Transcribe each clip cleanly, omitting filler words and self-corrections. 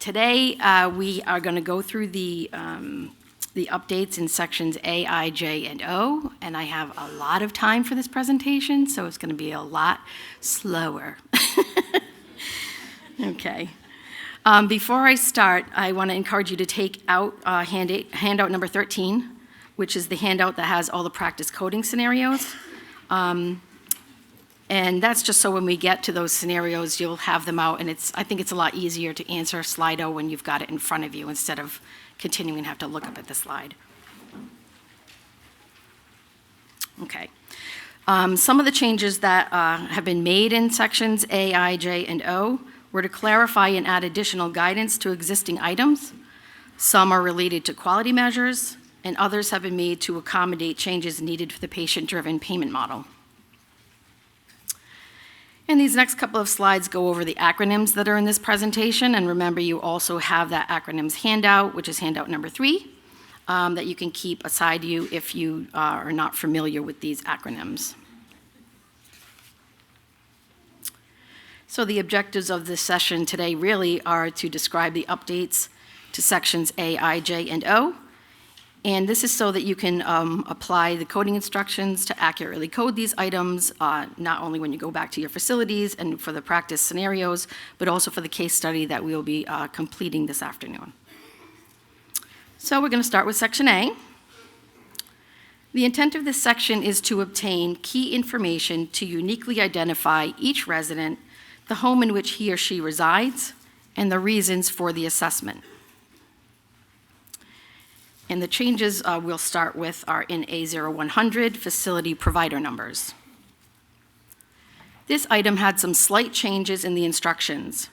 Today, we are going to go through the updates in sections A, I, J, and O, and I have a lot of time for this presentation, so it's going to be a lot slower. Okay. Before I start, I want to encourage you to take out handout number 13, which is the handout that has all the practice coding scenarios. And that's just so when we get to those scenarios, you'll have them out, and I think it's a lot easier to answer Slido when you've got it in front of you instead of continuing to have to look up at the slide. Okay. Some of the changes that have been made in sections A, I, J, and O were to clarify and add additional guidance to existing items. Some are related to quality measures, and others have been made to accommodate changes needed for the patient-driven payment model. And these next couple of slides go over the acronyms that are in this presentation, and remember you also have that acronyms handout, which is handout number 3, that you can keep aside you if you are not familiar with these acronyms. So the objectives of this session today really are to describe the updates to sections A, I, J, and O. And this is so that you can apply the coding instructions to accurately code these items, not only when you go back to your facilities and for the practice scenarios, but also for the case study that we will be completing this afternoon. So we're going to start with section A. The intent of this section is to obtain key information to uniquely identify each resident, the home in which he or she resides, and the reasons for the assessment. And the changes we'll start with are in A0100, facility provider numbers. This item had some slight changes in the instructions.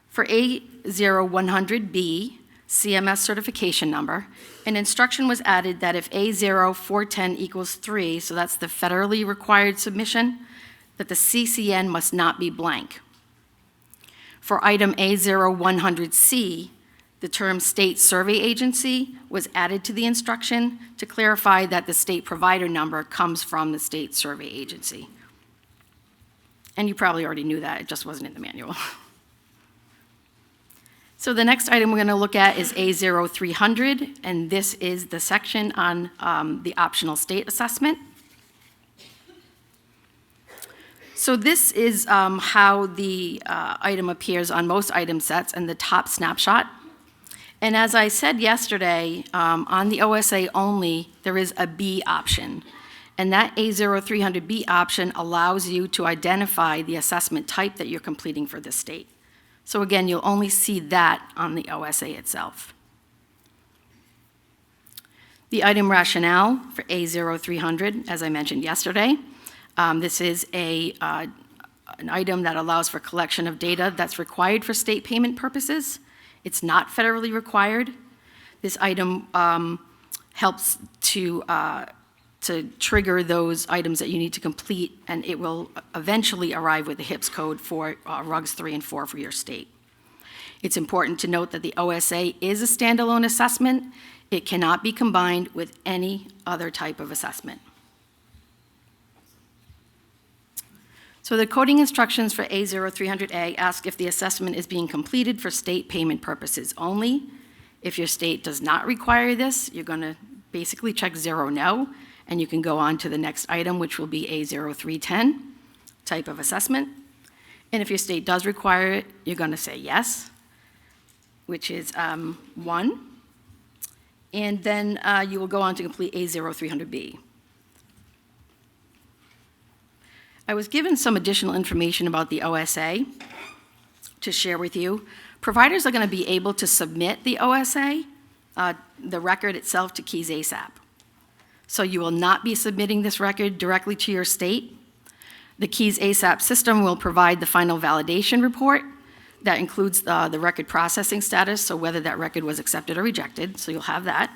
For A0100B, CMS certification number, an instruction was added that if A0410 equals 3, so that's the federally required submission, that the CCN must not be blank. For item A0100C, the term state survey agency was added to the instruction to clarify that the state provider number comes from the state survey agency. And you probably already knew that, it just wasn't in the manual. So the next item we're going to look at is A0300, and this is the section on the optional state assessment. So this is how the item appears on most item sets in the top snapshot. And as I said yesterday, on the OSA only, there is a B option. And that A0300B option allows you to identify the assessment type that you're completing for the state. So again, you'll only see that on the OSA itself. The item rationale for A0300, as I mentioned yesterday, this is an item that allows for collection of data that's required for state payment purposes. It's not federally required. This item helps to trigger those items that you need to complete, and it will eventually arrive with the HIPS code for RUGs 3 and 4 for your state. It's important to note that the OSA is a standalone assessment. It cannot be combined with any other type of assessment. So the coding instructions for A0300A ask if the assessment is being completed for state payment purposes only. If your state does not require this, you're going to basically check 0 no, and you can go on to the next item, which will be A0310, type of assessment. And if your state does require it, you're going to say yes, which is 1. And then you will go on to complete A0300B. I was given some additional information about the OSA to share with you. Providers are going to be able to submit the OSA, the record itself, to Keys ASAP. So you will not be submitting this record directly to your state. The Keys ASAP system will provide the final validation report that includes the record processing status, so whether that record was accepted or rejected, so you'll have that,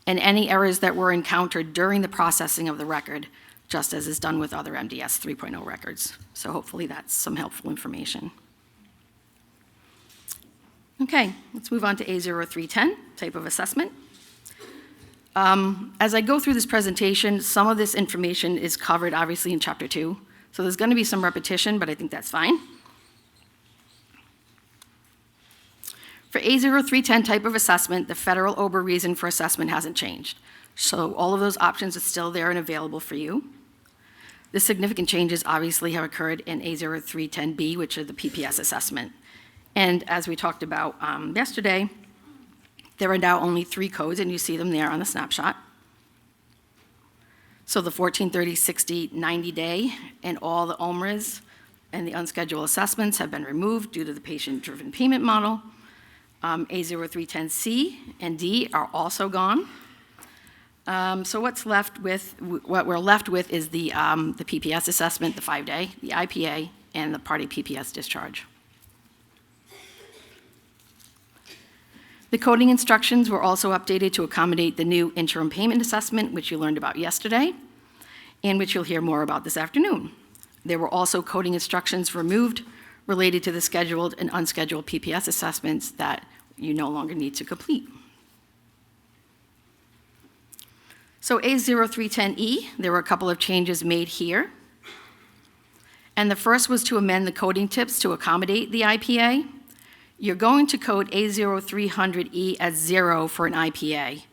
and any errors that were encountered during the processing of the record, just as is done with other MDS 3.0 records. So hopefully that's some helpful information. Okay, let's move on to A0310, type of assessment. As I go through this presentation, some of this information is covered obviously in Chapter 2, so there's going to be some repetition, but I think that's fine. For A0310 type of assessment, the federal OBRA reason for assessment hasn't changed. So all of those options are still there and available for you. The significant changes obviously have occurred in A0310B, which are the PPS assessment. And as we talked about yesterday, there are now only 3 codes, and you see them there on the snapshot. So the 14, 30, 60, 90-day, and all the OMRAs and the unscheduled assessments have been removed due to the patient-driven payment model. A0310C and D are also gone. So what we're left with is the PPS assessment, the 5-day, the IPA, and the Part A PPS discharge. The coding instructions were also updated to accommodate the new interim payment assessment, which you learned about yesterday, and which you'll hear more about this afternoon. There were also coding instructions removed related to the scheduled and unscheduled PPS assessments that you no longer need to complete. So A0310E, there were a couple of changes made here. And the first was to amend the coding tips to accommodate the IPA. You're going to code A0300E as 0 for an IPA.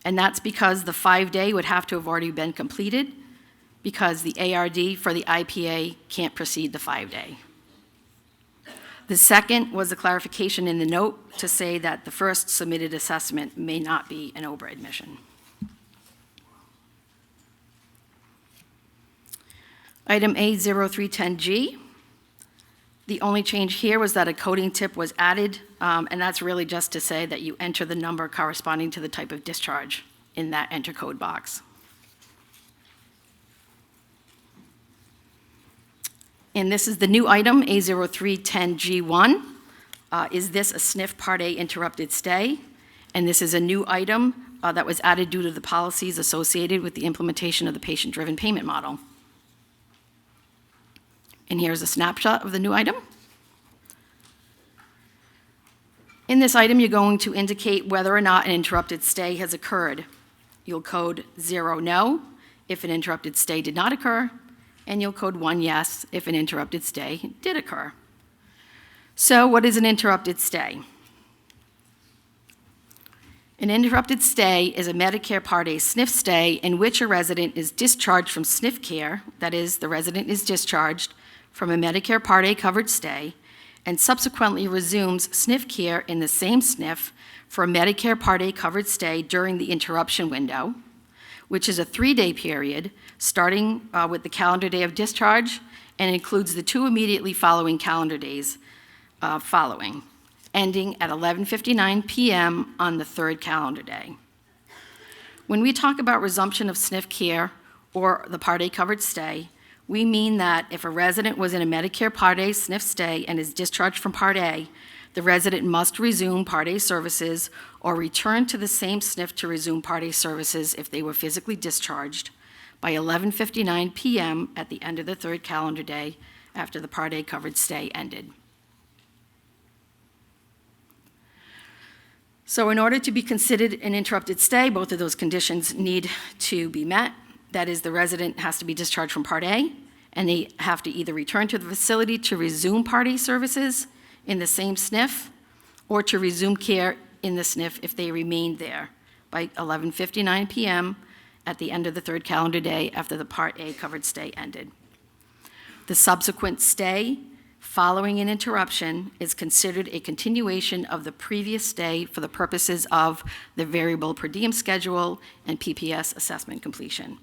And that's because the 5-day would have to have already been completed because the ARD for the IPA can't precede the 5-day. The second was a clarification in the note to say that the first submitted assessment may not be an OBRA admission. Item A0310G, the only change here was that a coding tip was added, and that's really just to say that you enter the number corresponding to the type of discharge in that enter code box. And this is the new item, A0310G1. Is this a SNF Part A interrupted stay? And this is a new item that was added due to the policies associated with the implementation of the patient-driven payment model. And here's a snapshot of the new item. In this item, you're going to indicate whether or not an interrupted stay has occurred. You'll code 0 no if an interrupted stay did not occur, and you'll code 1 yes if an interrupted stay did occur. So what is an interrupted stay? An interrupted stay is a Medicare Part A SNF stay in which a resident is discharged from SNF care, that is, the resident is discharged from a Medicare Part A covered stay, and subsequently resumes SNF care in the same SNF for a Medicare Part A covered stay during the interruption window, which is a 3-day period starting with the calendar day of discharge and includes the 2 immediately following calendar days ending at 11:59 p.m. on the 3rd calendar day. When we talk about resumption of SNF care or the Part A covered stay, we mean that if a resident was in a Medicare Part A SNF stay and is discharged from Part A, the resident must resume Part A services or return to the same SNF to resume Part A services if they were physically discharged by 11:59 p.m. at the end of the 3rd calendar day after the Part A covered stay ended. So in order to be considered an interrupted stay, both of those conditions need to be met. That is, the resident has to be discharged from Part A, and they have to either return to the facility to resume Part A services in the same SNF, or to resume care in the SNF if they remained there by 11:59 p.m. at the end of the 3rd calendar day after the Part A covered stay ended. The subsequent stay following an interruption is considered a continuation of the previous stay for the purposes of the variable per diem schedule and PPS assessment completion.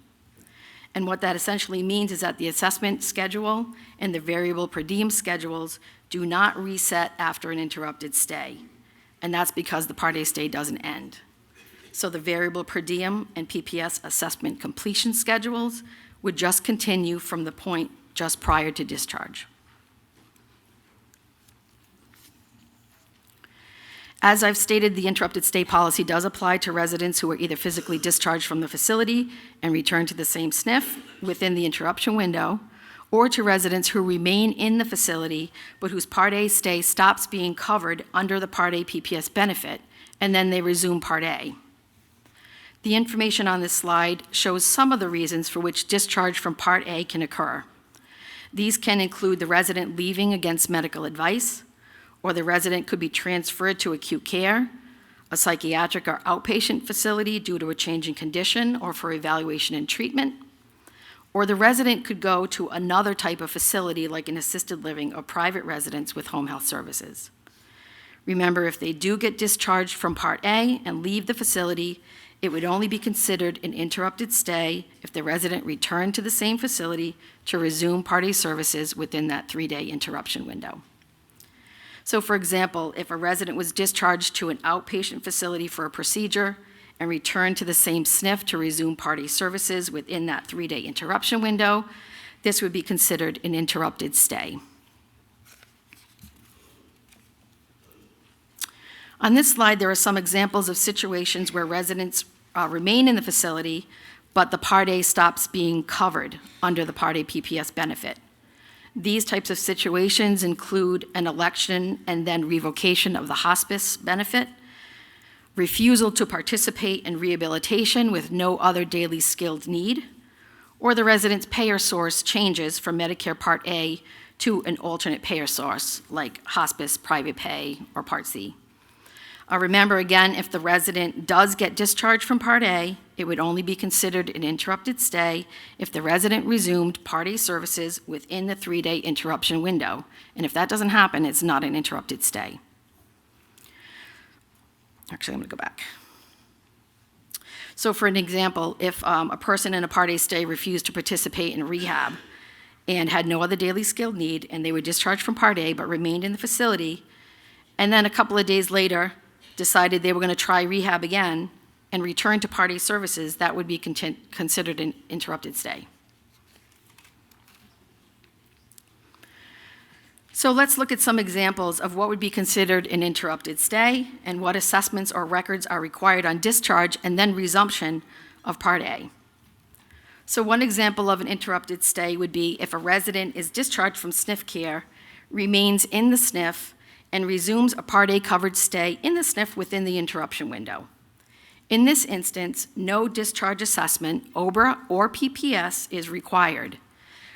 And what that essentially means is that the assessment schedule and the variable per diem schedules do not reset after an interrupted stay. And that's because the Part A stay doesn't end. So the variable per diem and PPS assessment completion schedules would just continue from the point just prior to discharge. As I've stated, the interrupted stay policy does apply to residents who are either physically discharged from the facility and return to the same SNF within the interruption window, or to residents who remain in the facility but whose Part A stay stops being covered under the Part A PPS benefit, and then they resume Part A. The information on this slide shows some of the reasons for which discharge from Part A can occur. These can include the resident leaving against medical advice, or the resident could be transferred to acute care, a psychiatric or outpatient facility due to a change in condition or for evaluation and treatment, or the resident could go to another type of facility like an assisted living or private residence with home health services. Remember, if they do get discharged from Part A and leave the facility, it would only be considered an interrupted stay if the resident returned to the same facility to resume Part A services within that 3-day interruption window. So for example, if a resident was discharged to an outpatient facility for a procedure and returned to the same SNF to resume Part A services within that 3-day interruption window, this would be considered an interrupted stay. On this slide, there are some examples of situations where residents remain in the facility, but the Part A stops being covered under the Part A PPS benefit. These types of situations include an election and then revocation of the hospice benefit, refusal to participate in rehabilitation with no other daily skilled need, or the resident's payer source changes from Medicare Part A to an alternate payer source like hospice, private pay, or Part C. Remember again, if the resident does get discharged from Part A, it would only be considered an interrupted stay if the resident resumed Part A services within the 3-day interruption window. And if that doesn't happen, it's not an interrupted stay. Actually, I'm going to go back. So for an example, if a person in a Part A stay refused to participate in rehab and had no other daily skilled need, and they were discharged from Part A but remained in the facility, and then a couple of days later decided they were going to try rehab again and return to Part A services, that would be considered an interrupted stay. So let's look at some examples of what would be considered an interrupted stay and what assessments or records are required on discharge and then resumption of Part A. So one example of an interrupted stay would be if a resident is discharged from SNF care, remains in the SNF, and resumes a Part A covered stay in the SNF within the interruption window. In this instance, no discharge assessment, OBRA or PPS, is required,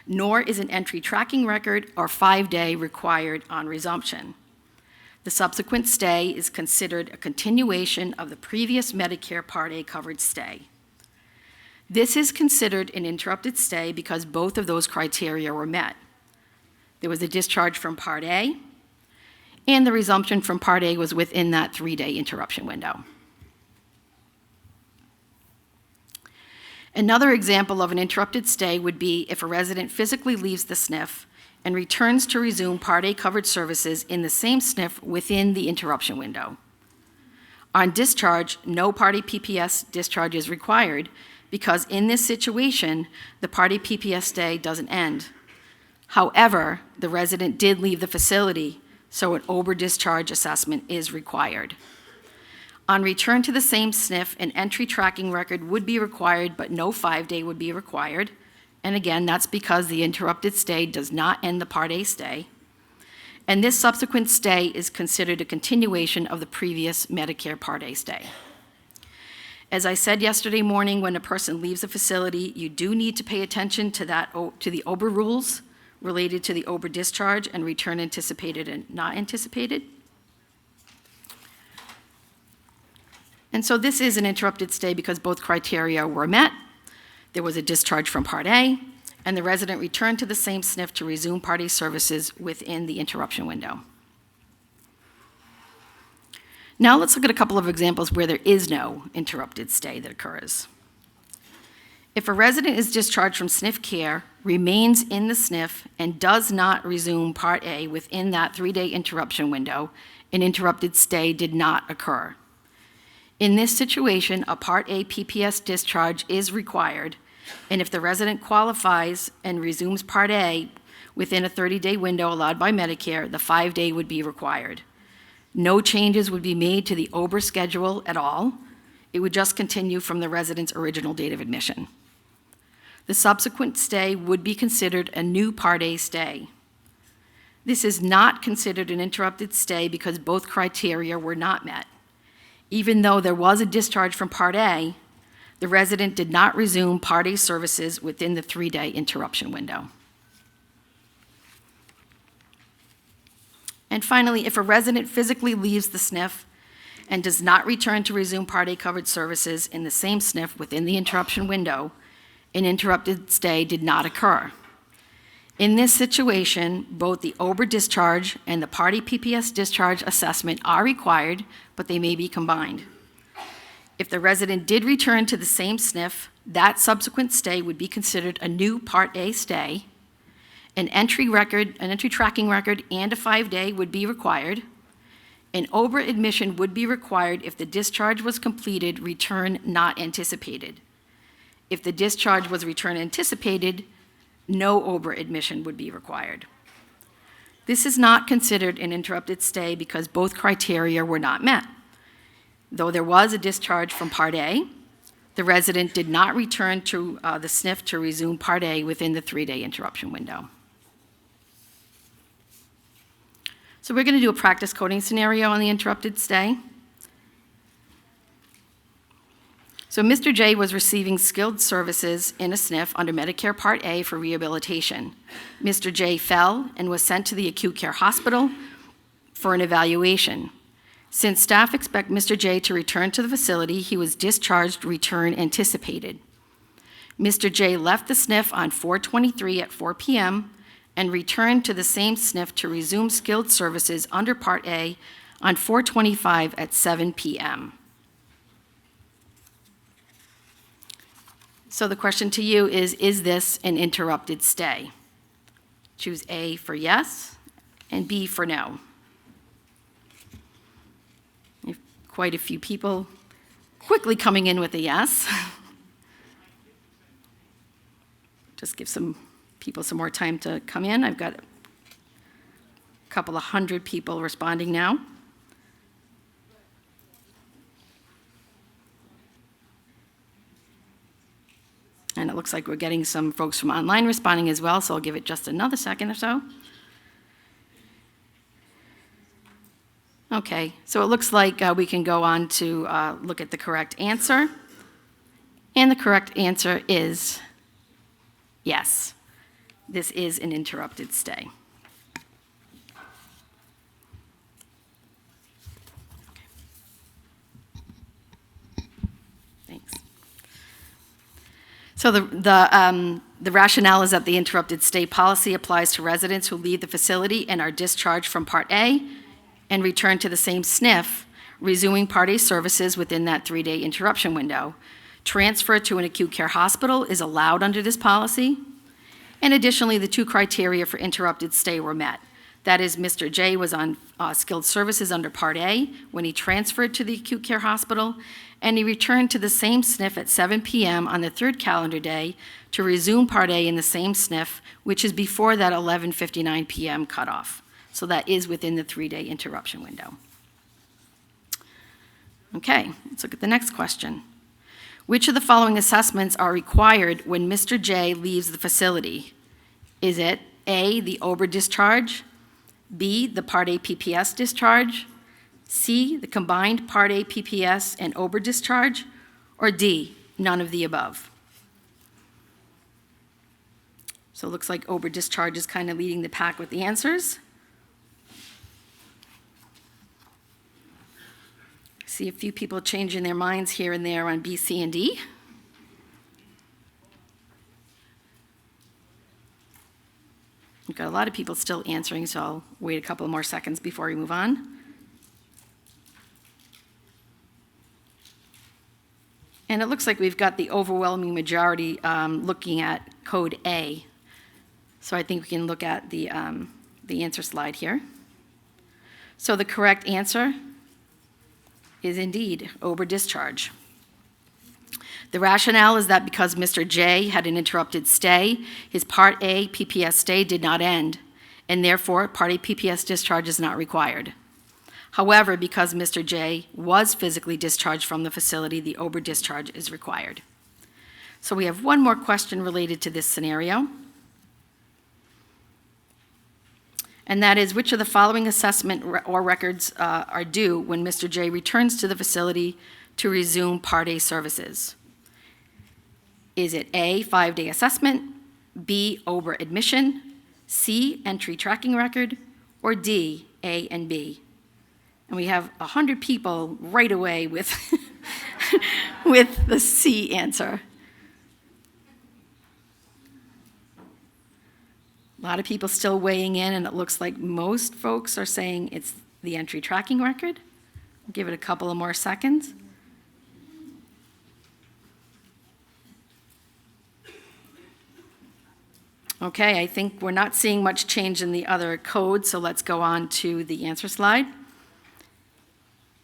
nor is an entry tracking record or 5-day required on resumption. The subsequent stay is considered a continuation of the previous Medicare Part A covered stay. This is considered an interrupted stay because both of those criteria were met. There was a discharge from Part A, and the resumption from Part A was within that 3-day interruption window. Another example of an interrupted stay would be if a resident physically leaves the SNF and returns to resume Part A covered services in the same SNF within the interruption window. On discharge, no Part A PPS discharge is required because in this situation, the Part A PPS stay doesn't end. However, the resident did leave the facility, so an OBRA discharge assessment is required. On return to the same SNF, an entry tracking record would be required, but no 5-day would be required. And again, that's because the interrupted stay does not end the Part A stay. And this subsequent stay is considered a continuation of the previous Medicare Part A stay. As I said yesterday morning, when a person leaves a facility, you do need to pay attention to the OBRA rules related to the OBRA discharge and return anticipated and not anticipated. And so this is an interrupted stay because both criteria were met. There was a discharge from Part A, and the resident returned to the same SNF to resume Part A services within the interruption window. Now let's look at a couple of examples where there is no interrupted stay that occurs. If a resident is discharged from SNF care, remains in the SNF, and does not resume Part A within that 3-day interruption window, an interrupted stay did not occur. In this situation, a Part A PPS discharge is required, and if the resident qualifies and resumes Part A within a 30-day window allowed by Medicare, the 5-day would be required. No changes would be made to the OBRA schedule at all. It would just continue from the resident's original date of admission. The subsequent stay would be considered a new Part A stay. This is not considered an interrupted stay because both criteria were not met. Even though there was a discharge from Part A, the resident did not resume Part A services within the 3-day interruption window. And finally, if a resident physically leaves the SNF and does not return to resume Part A covered services in the same SNF within the interruption window, an interrupted stay did not occur. In this situation, both the OBRA discharge and the Part A PPS discharge assessment are required, but they may be combined. If the resident did return to the same SNF, that subsequent stay would be considered a new Part A stay. An entry tracking record, and a 5-day would be required. An OBRA admission would be required if the discharge was completed, return not anticipated. If the discharge was return anticipated, no OBRA admission would be required. This is not considered an interrupted stay because both criteria were not met. Though there was a discharge from Part A, the resident did not return to the SNF to resume Part A within the 3-day interruption window. So we're going to do a practice coding scenario on the interrupted stay. So Mr. J was receiving skilled services in a SNF under Medicare Part A for rehabilitation. Mr. J fell and was sent to the acute care hospital for an evaluation. Since staff expect Mr. J to return to the facility, he was discharged, return anticipated. Mr. J left the SNF on 4/23 at 4 p.m. and returned to the same SNF to resume skilled services under Part A on 4/25 at 7 p.m. So the question to you is this an interrupted stay? Choose A for yes and B for no. We have quite a few people quickly coming in with a yes. Just give some people some more time to come in. I've got a couple of hundred people responding now. And it looks like we're getting some folks from online responding as well, so I'll give it just another second or so. Okay, so it looks like we can go on to look at the correct answer. And the correct answer is yes. This is an interrupted stay. Thanks. So the rationale is that the interrupted stay policy applies to residents who leave the facility and are discharged from Part A and return to the same SNF, resuming Part A services within that 3-day interruption window. Transfer to an acute care hospital is allowed under this policy. And additionally, the 2 criteria for interrupted stay were met. That is, Mr. J was on skilled services under Part A when he transferred to the acute care hospital, and he returned to the same SNF at 7 p.m. on the 3rd calendar day to resume Part A in the same SNF, which is before that 11:59 p.m. cutoff. So that is within the 3-day interruption window. Okay, let's look at the next question. Which of the following assessments are required when Mr. J leaves the facility? Is it A, the OBRA discharge, B, the Part A PPS discharge, C, the combined Part A PPS and OBRA discharge, or D, none of the above? So it looks like OBRA discharge is kind of leading the pack with the answers. See a few people changing their minds here and there on B, C, and D. We've got a lot of people still answering, so I'll wait a couple more seconds before we move on. And it looks like we've got the overwhelming majority looking at code A. So I think we can look at the answer slide here. So the correct answer is indeed OBRA discharge. The rationale is that because Mr. J had an interrupted stay, his Part A PPS stay did not end, and therefore Part A PPS discharge is not required. However, because Mr. J was physically discharged from the facility, the OBRA discharge is required. So we have one more question related to this scenario. And that is, which of the following assessment or records are due when Mr. J returns to the facility to resume Part A services? Is it A, 5-day assessment, B, OBRA admission, C, entry tracking record, or D, A, and B. And we have 100 people right away with, with the C answer. A lot of people still weighing in, and it looks like most folks are saying it's the entry tracking record. I'll give it a couple of more seconds. Okay, I think we're not seeing much change in the other code, so let's go on to the answer slide.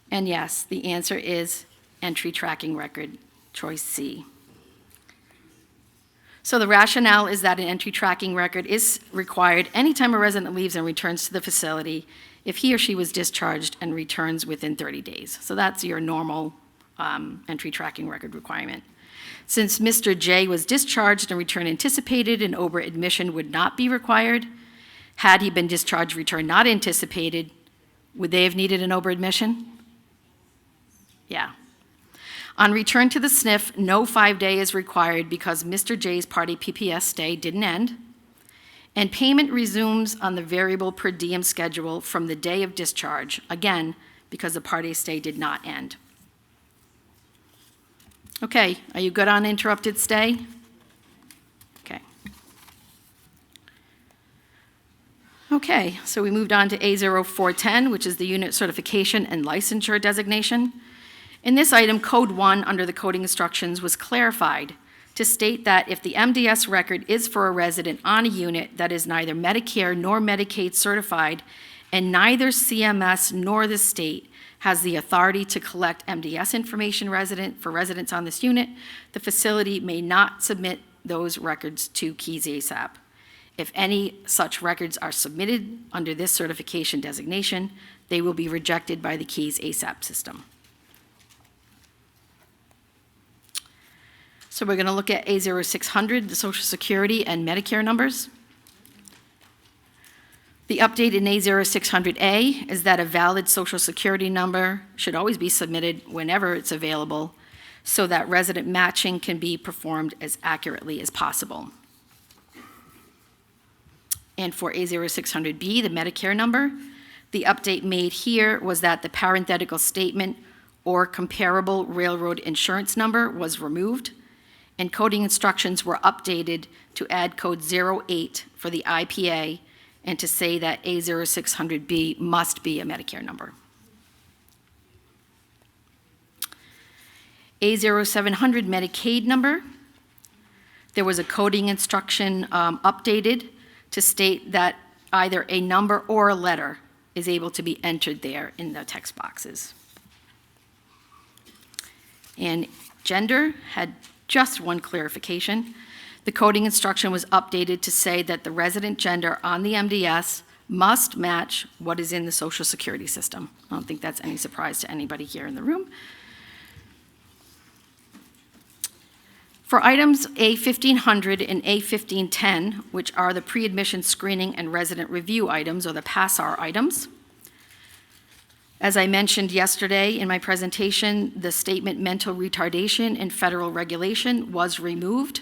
And yes, the answer is entry tracking record, choice C. So the rationale is that an entry tracking record is required anytime a resident leaves and returns to the facility if he or she was discharged and returns within 30 days. So that's your normal entry tracking record requirement. Since Mr. J was discharged and return anticipated, an OBRA admission would not be required. Had he been discharged, return not anticipated, would they have needed an OBRA admission? Yeah. On return to the SNF, no 5-day is required because Mr. J's party PPS stay didn't end, and payment resumes on the variable per diem schedule from the day of discharge, again, because the party stay did not end. Okay, are you good on interrupted stay? Okay. Okay, so we moved on to A0410, which is the unit certification and licensure designation. In this item, Code 1 under the coding instructions was clarified to state that if the MDS record is for a resident on a unit that is neither Medicare nor Medicaid certified, and neither CMS nor the state has the authority to collect MDS information for residents on this unit, the facility may not submit those records to KEYS ASAP. If any such records are submitted under this certification designation, they will be rejected by the KEYS ASAP system. So we're going to look at A0600, the Social Security and Medicare numbers. The update in A0600A is that a valid Social Security number should always be submitted whenever it's available so that resident matching can be performed as accurately as possible. And for A0600B, the Medicare number, the update made here was that the parenthetical statement or comparable railroad insurance number was removed, and coding instructions were updated to add code 08 for the IPA and to say that A0600B must be a Medicare number. A0700 Medicaid number, there was a coding instruction updated to state that either a number or a letter is able to be entered there in the text boxes. And gender had just one clarification. The coding instruction was updated to say that the resident gender on the MDS must match what is in the Social Security system. I don't think that's any surprise to anybody here in the room. For items A1500 and A1510, which are the pre-admission screening and resident review items, or the PASSAR items, as I mentioned yesterday in my presentation, the statement mental retardation in federal regulation was removed.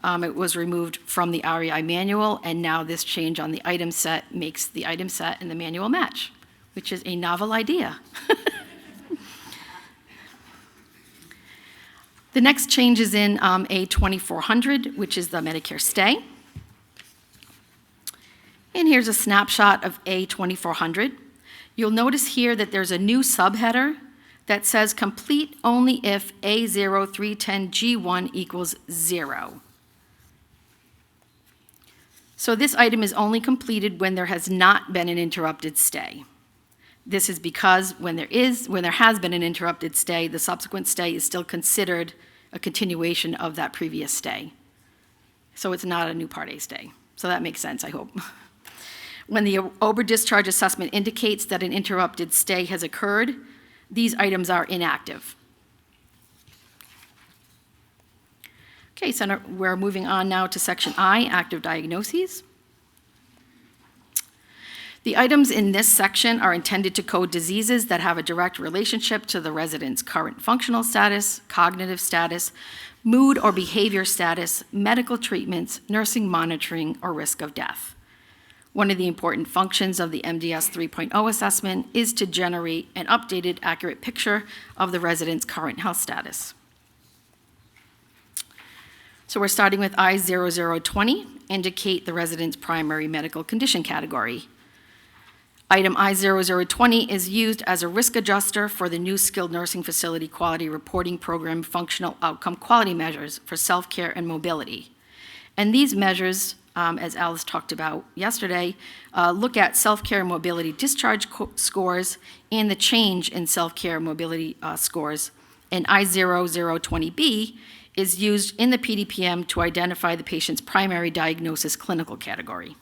It was removed from the REI manual, and now this change on the item set makes the item set and the manual match, which is a novel idea. The next change is in A2400, which is the Medicare stay. And here's a snapshot of A2400. You'll notice here that there's a new subheader that says complete only if A0310G1 equals 0. So this item is only completed when there has not been an interrupted stay. This is because when there has been an interrupted stay, the subsequent stay is still considered a continuation of that previous stay. So it's not a new Part A stay. So that makes sense, I hope. When the OBRA discharge assessment indicates that an interrupted stay has occurred, these items are inactive. Okay, so we're moving on now to section I, active diagnoses. The items in this section are intended to code diseases that have a direct relationship to the resident's current functional status, cognitive status, mood or behavior status, medical treatments, nursing monitoring, or risk of death. One of the important functions of the MDS 3.0 assessment is to generate an updated, accurate picture of the resident's current health status. So we're starting with I0020, indicate the resident's primary medical condition category. Item I0020 is used as a risk adjuster for the new skilled nursing facility quality reporting program functional outcome quality measures for self-care and mobility. And these measures, as Alice talked about yesterday, look at self-care and mobility discharge scores and the change in self-care and mobility scores. And I0020B is used in the PDPM to identify the patient's primary diagnosis clinical category.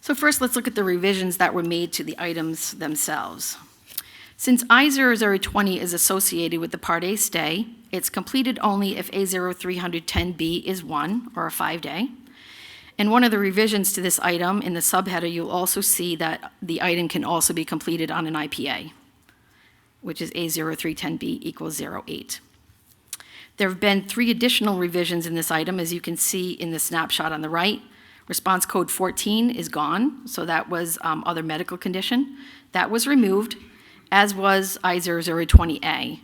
So first, let's look at the revisions that were made to the items themselves. Since I0020 is associated with the Part A stay, it's completed only if A0310B is 1 or a 5-day. And one of the revisions to this item in the subheader, you'll also see that the item can also be completed on an IPA, which is A0310B equals 08. There have been 3 additional revisions in this item, as you can see in the snapshot on the right. Response code 14 is gone, so that was other medical condition. That was removed, as was I0020A.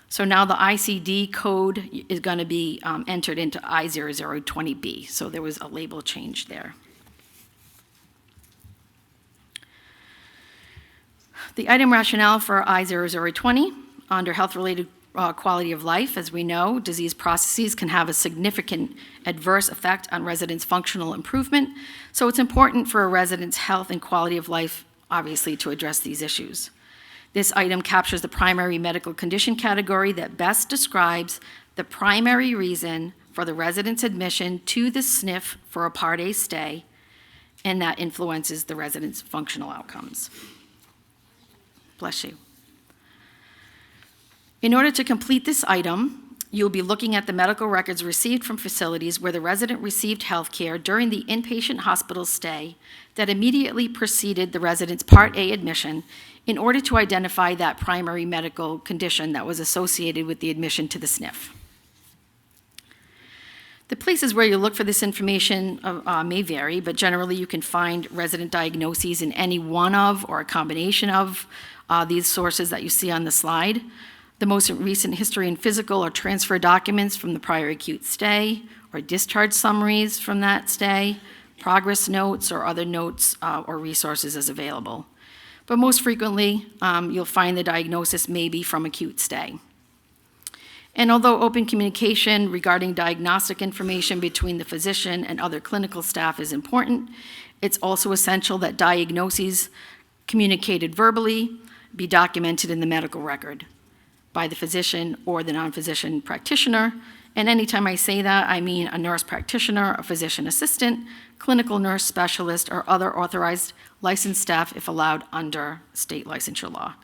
So now the ICD code is going to be entered into I0020B, so there was a label change there. The item rationale for I0020, under health-related quality of life, as we know, disease processes can have a significant adverse effect on residents' functional improvement, so it's important for a resident's health and quality of life, obviously, to address these issues. This item captures the primary medical condition category that best describes the primary reason for the resident's admission to the SNF for a Part A stay, and that influences the resident's functional outcomes. Bless you. In order to complete this item, you'll be looking at the medical records received from facilities where the resident received health care during the inpatient hospital stay that immediately preceded the resident's Part A admission in order to identify that primary medical condition that was associated with the admission to the SNF. The places where you look for this information may vary, but generally you can find resident diagnoses in any one of or a combination of these sources that you see on the slide. The most recent history and physical or transfer documents from the prior acute stay, or discharge summaries from that stay, progress notes, or other notes or resources as available. But most frequently, you'll find the diagnosis may be from acute stay. And although open communication regarding diagnostic information between the physician and other clinical staff is important, it's also essential that diagnoses communicated verbally be documented in the medical record by the physician or the non-physician practitioner. And anytime I say that, I mean a nurse practitioner, a physician assistant, clinical nurse specialist, or other authorized licensed staff if allowed under state licensure law.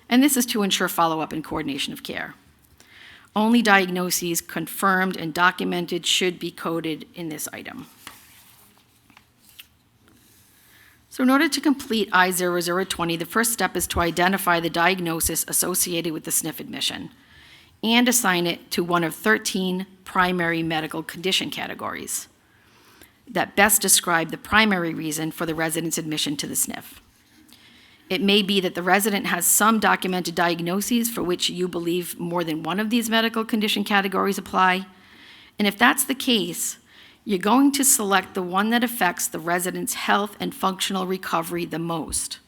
And this is to ensure follow-up and coordination of care. Only diagnoses confirmed and documented should be coded in this item. So in order to complete I0020, the first step is to identify the diagnosis associated with the SNF admission and assign it to one of 13 primary medical condition categories that best describe the primary reason for the resident's admission to the SNF. It may be that the resident has some documented diagnoses for which you believe more than one of these medical condition categories apply, and if that's the case, you're going to select the one that affects the resident's health and functional recovery the most,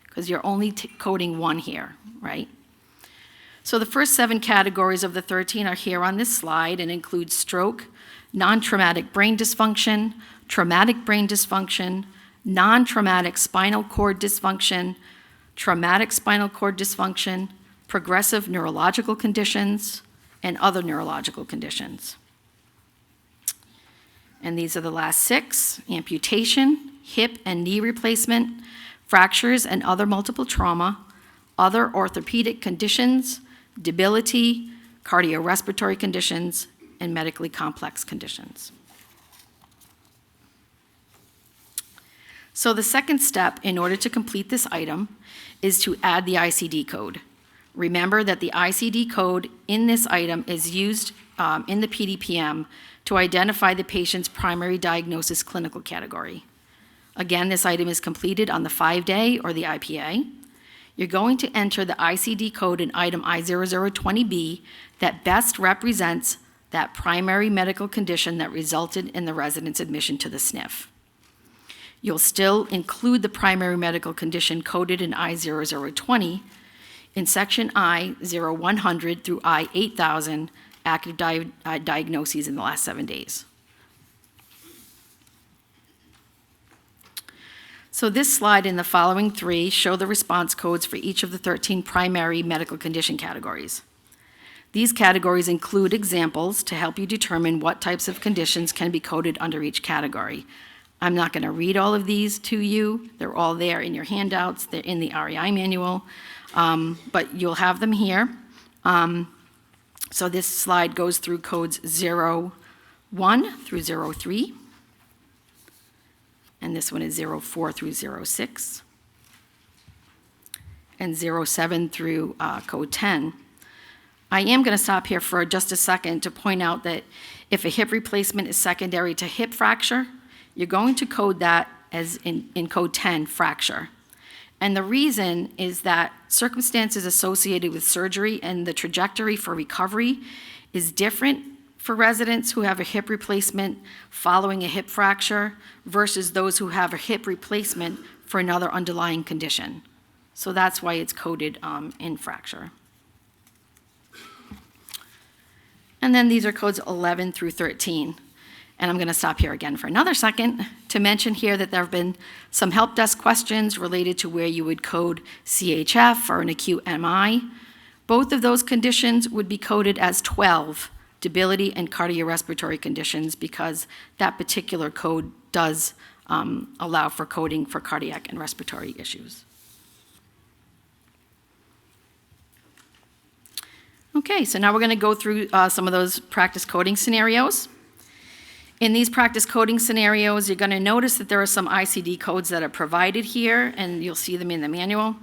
because you're only coding one here, right? So the first 7 categories of the 13 are here on this slide and include stroke, non-traumatic brain dysfunction, traumatic brain dysfunction, non-traumatic spinal cord dysfunction, traumatic spinal cord dysfunction, progressive neurological conditions, and other neurological conditions. And these are the last 6: amputation, hip and knee replacement, fractures and other multiple trauma, other orthopedic conditions, debility, cardiorespiratory conditions, and medically complex conditions. So the second step in order to complete this item is to add the ICD code, Remember that the ICD code in this item is used in the PDPM to identify the patient's primary diagnosis clinical category. Again, this item is completed on the 5-day or the IPA. You're going to enter the ICD code in item I0020B that best represents that primary medical condition that resulted in the resident's admission to the SNF. You'll still include the primary medical condition coded in I0020 in section I0100 through I8000 active diagnoses in the last 7 days. So this slide and the following 3 show the response codes for each of the 13 primary medical condition categories. These categories include examples to help you determine what types of conditions can be coded under each category. I'm not going to read all of these to you. They're all there in your handouts. They're in the REI manual, but you'll have them here. So this slide goes through codes 01 through 03. And this one is 04 through 06, and 07 through code 10. I am going to stop here for just a second to point out that if a hip replacement is secondary to hip fracture, you're going to code that as in code 10, fracture. And the reason is that circumstances associated with surgery and the trajectory for recovery is different for residents who have a hip replacement following a hip fracture versus those who have a hip replacement for another underlying condition. So that's why it's coded in fracture. And then these are codes 11 through 13. And I'm going to stop here again for another second to mention here that there have been some help desk questions related to where you would code CHF or an acute MI. Both of those conditions would be coded as 12. Debility and cardiorespiratory conditions, because that particular code does allow for coding for cardiac and respiratory issues. Okay, so now we're going to go through some of those practice coding scenarios. In these practice coding scenarios, you're going to notice that there are some ICD codes that are provided here, and you'll see them in the manual.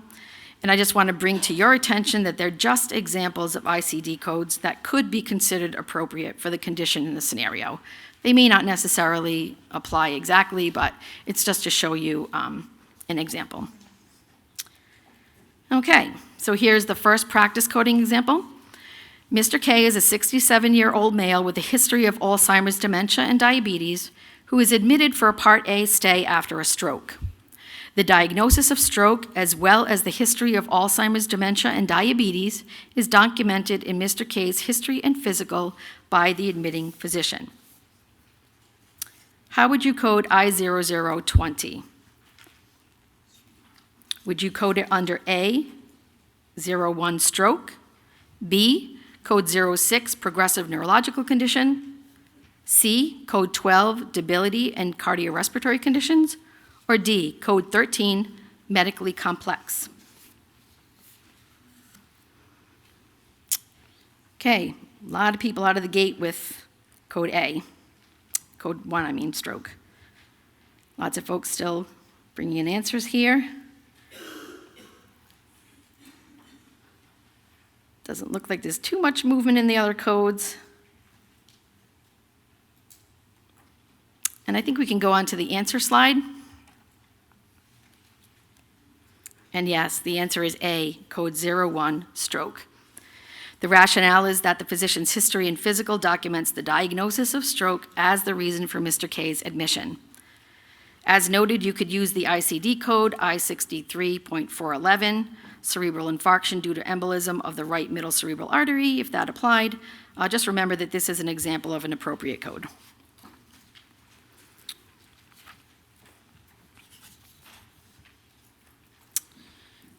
And I just want to bring to your attention that they're just examples of ICD codes that could be considered appropriate for the condition in the scenario. They may not necessarily apply exactly, but it's just to show you an example. Okay, so here's the first practice coding example. Mr. K is a 67-year-old male with a history of Alzheimer's, dementia, and diabetes who is admitted for a Part A stay after a stroke. The diagnosis of stroke, as well as the history of Alzheimer's, dementia, and diabetes, is documented in Mr. K's history and physical by the admitting physician. How would you code I0020? Would you code it under A, 01 stroke, B, code 06 progressive neurological condition, C, code 12 debility and cardiorespiratory conditions, or D, code 13, medically complex? Okay, a lot of people out of the gate with code A. Code 1, I mean stroke. Lots of folks still bringing in answers here. Doesn't look like there's too much movement in the other codes. And I think we can go on to the answer slide. And yes, the answer is A, code 01, stroke. The rationale is that the physician's history and physical documents the diagnosis of stroke as the reason for Mr. K's admission. As noted, you could use the ICD code I63.411, cerebral infarction due to embolism of the right middle cerebral artery, if that applied. Just remember that this is an example of an appropriate code.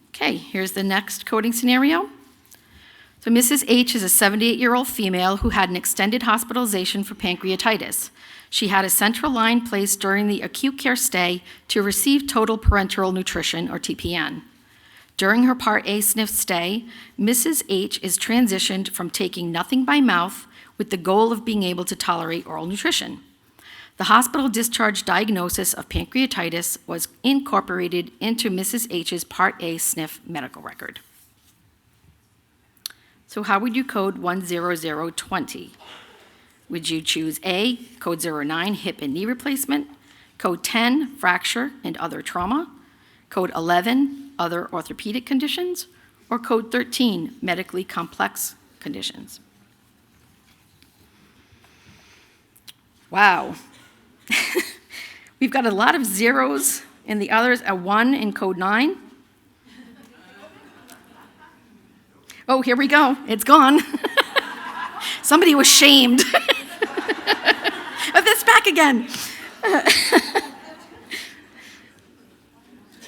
Okay, here's the next coding scenario. So Mrs. H is a 78-year-old female who had an extended hospitalization for pancreatitis. She had a central line placed during the acute care stay to receive total parenteral nutrition, or TPN. During her Part A SNF stay, Mrs. H is transitioned from taking nothing by mouth with the goal of being able to tolerate oral nutrition. The hospital discharge diagnosis of pancreatitis was incorporated into Mrs. H's Part A SNF medical record. So how would you code 10020? Would you choose A, code 09, hip and knee replacement, code 10, fracture and other trauma, code 11, other orthopedic conditions, or code 13, medically complex conditions? Wow. We've got a lot of zeros and the others, a 1 in code 9. Oh, here we go. It's gone. Somebody was shamed. Oh, that's back again.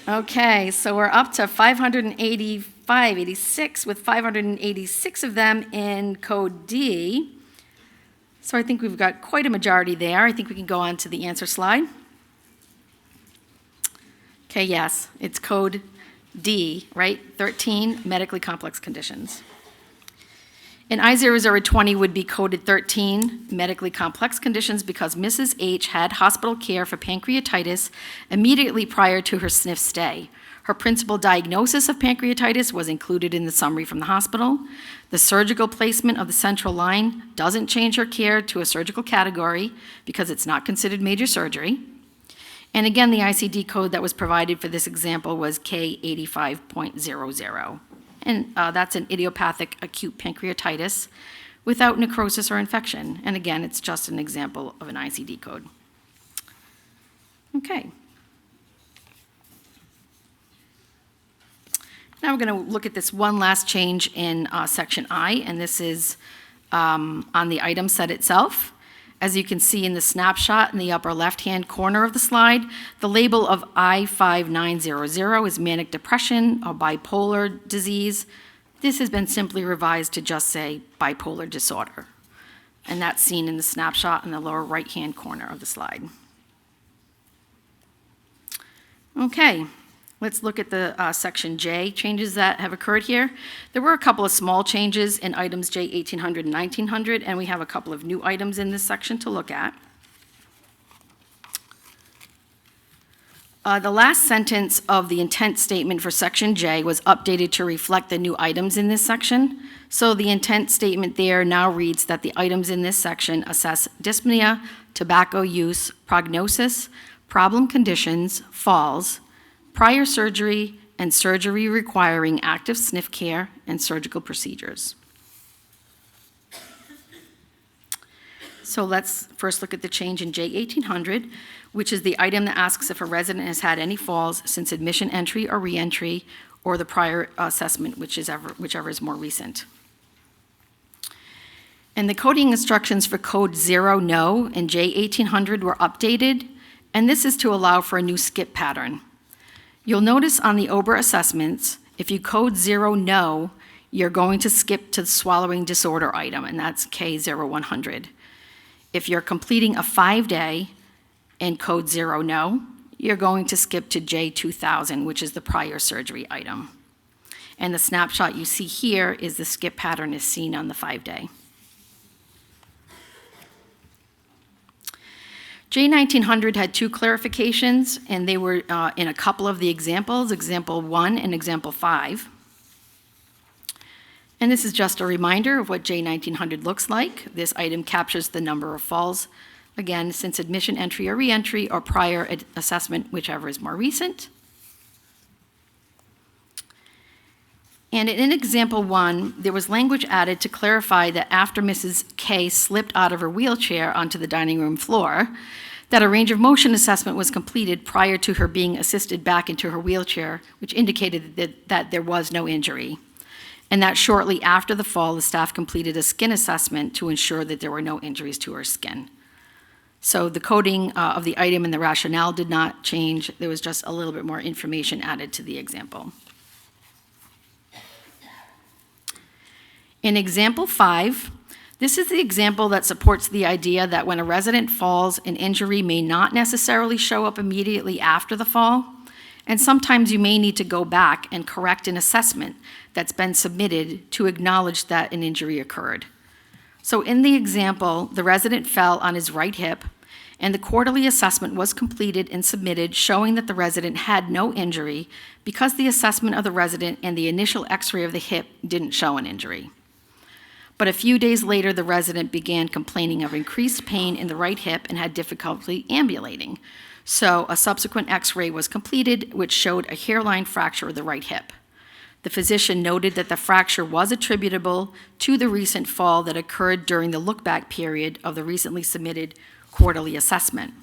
Okay, so we're up to 585, 86, with 586 of them in code D. So I think we've got quite a majority there. I think we can go on to the answer slide. Okay, yes, it's code D, right? 13, medically complex conditions. And I0020 would be coded 13, medically complex conditions, because Mrs. H had hospital care for pancreatitis immediately prior to her SNF stay. Her principal diagnosis of pancreatitis was included in the summary from the hospital. The surgical placement of the central line doesn't change her care to a surgical category because it's not considered major surgery. And again, the ICD code that was provided for this example was K85.00. And that's an idiopathic acute pancreatitis without necrosis or infection. And again, it's just an example of an ICD code. Okay. Now we're going to look at this one last change in section I, and this is on the item set itself. As you can see in the snapshot in the upper left-hand corner of the slide, the label of I5900 is manic depression or bipolar disease. This has been simply revised to just say bipolar disorder. And that's seen in the snapshot in the lower right-hand corner of the slide. Okay, let's look at the section J changes that have occurred here. There were a couple of small changes in items J 1800 and 1900, and we have a couple of new items in this section to look at. The last sentence of the intent statement for section J was updated to reflect the new items in this section. So the intent statement there now reads that the items in this section assess dyspnea, tobacco use, prognosis, problem conditions, falls, prior surgery, and surgery requiring active SNF care and surgical procedures. So let's first look at the change in J 1800, which is the item that asks if a resident has had any falls since admission entry or reentry, or the prior assessment, whichever is more recent. And the coding instructions for code 0 no in J 1800 were updated, and this is to allow for a new skip pattern. You'll notice on the OBRA assessments, if you code 0 no, you're going to skip to the swallowing disorder item, and that's K0100. If you're completing a 5-day and code 0 no, you're going to skip to J2000, which is the prior surgery item. And the snapshot you see here is the skip pattern is seen on the 5-day. J1900 had two clarifications, and they were in a couple of the examples, example 1 and example 5. And this is just a reminder of what J1900 looks like. This item captures the number of falls, again, since admission entry or reentry or prior assessment, whichever is more recent. And in example 1, there was language added to clarify that after Mrs. K slipped out of her wheelchair onto the dining room floor, that a range of motion assessment was completed prior to her being assisted back into her wheelchair, which indicated that there was no injury. And that shortly after the fall, the staff completed a skin assessment to ensure that there were no injuries to her skin. So the coding of the item and the rationale did not change. There was just a little bit more information added to the example. In example 5, this is the example that supports the idea that when a resident falls, an injury may not necessarily show up immediately after the fall, and sometimes you may need to go back and correct an assessment that's been submitted to acknowledge that an injury occurred. So in the example, the resident fell on his right hip, and the quarterly assessment was completed and submitted showing that the resident had no injury because the assessment of the resident and the initial x-ray of the hip didn't show an injury. but a few days later, the resident began complaining of increased pain in the right hip and had difficulty ambulating. So a subsequent x-ray was completed, which showed a hairline fracture of the right hip. The physician noted that the fracture was attributable to the recent fall that occurred during the look-back period of the recently submitted quarterly assessment.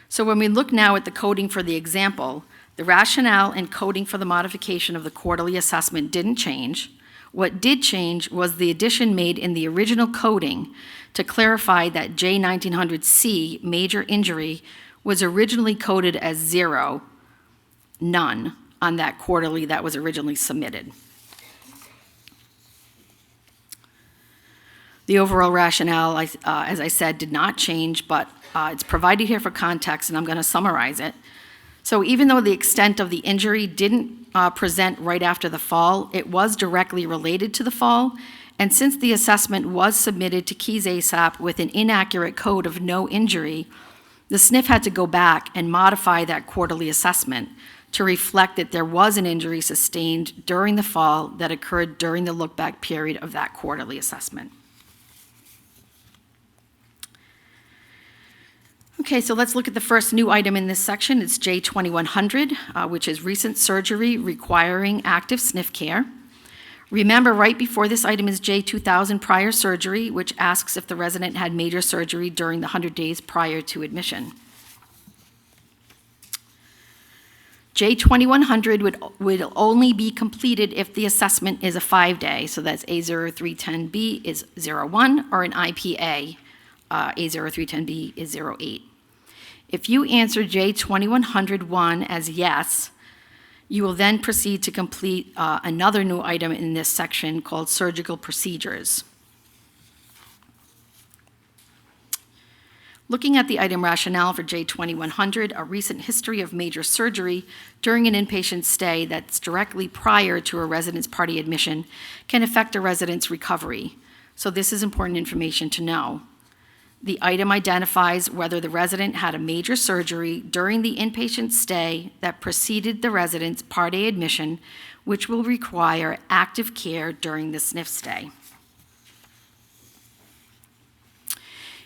So when we look now at the coding for the example, the rationale and coding for the modification of the quarterly assessment didn't change. What did change was the addition made in the original coding to clarify that J1900C, major injury, was originally coded as 0, none, on that quarterly that was originally submitted. The overall rationale, as I said, did not change, but it's provided here for context, and I'm going to summarize it. So even though the extent of the injury didn't present right after the fall, it was directly related to the fall, and since the assessment was submitted to Keys ASAP with an inaccurate code of no injury, the SNF had to go back and modify that quarterly assessment to reflect that there was an injury sustained during the fall that occurred during the look-back period of that quarterly assessment. Okay, so let's look at the first new item in this section. It's J2100, which is recent surgery requiring active SNF care. Remember, right before this item is J2000, prior surgery, which asks if the resident had major surgery during the 100 days prior to admission. J2100 would only be completed if the assessment is a 5-day, so that's A0310B is 01, or an IPA, A0310B is 08. If you answer J2101 as yes, you will then proceed to complete another new item in this section called surgical procedures. Looking at the item rationale for J2100, a recent history of major surgery during an inpatient stay that's directly prior to a resident's party admission can affect a resident's recovery. So this is important information to know. The item identifies whether the resident had a major surgery during the inpatient stay that preceded the resident's Part A admission, which will require active care during the SNF stay.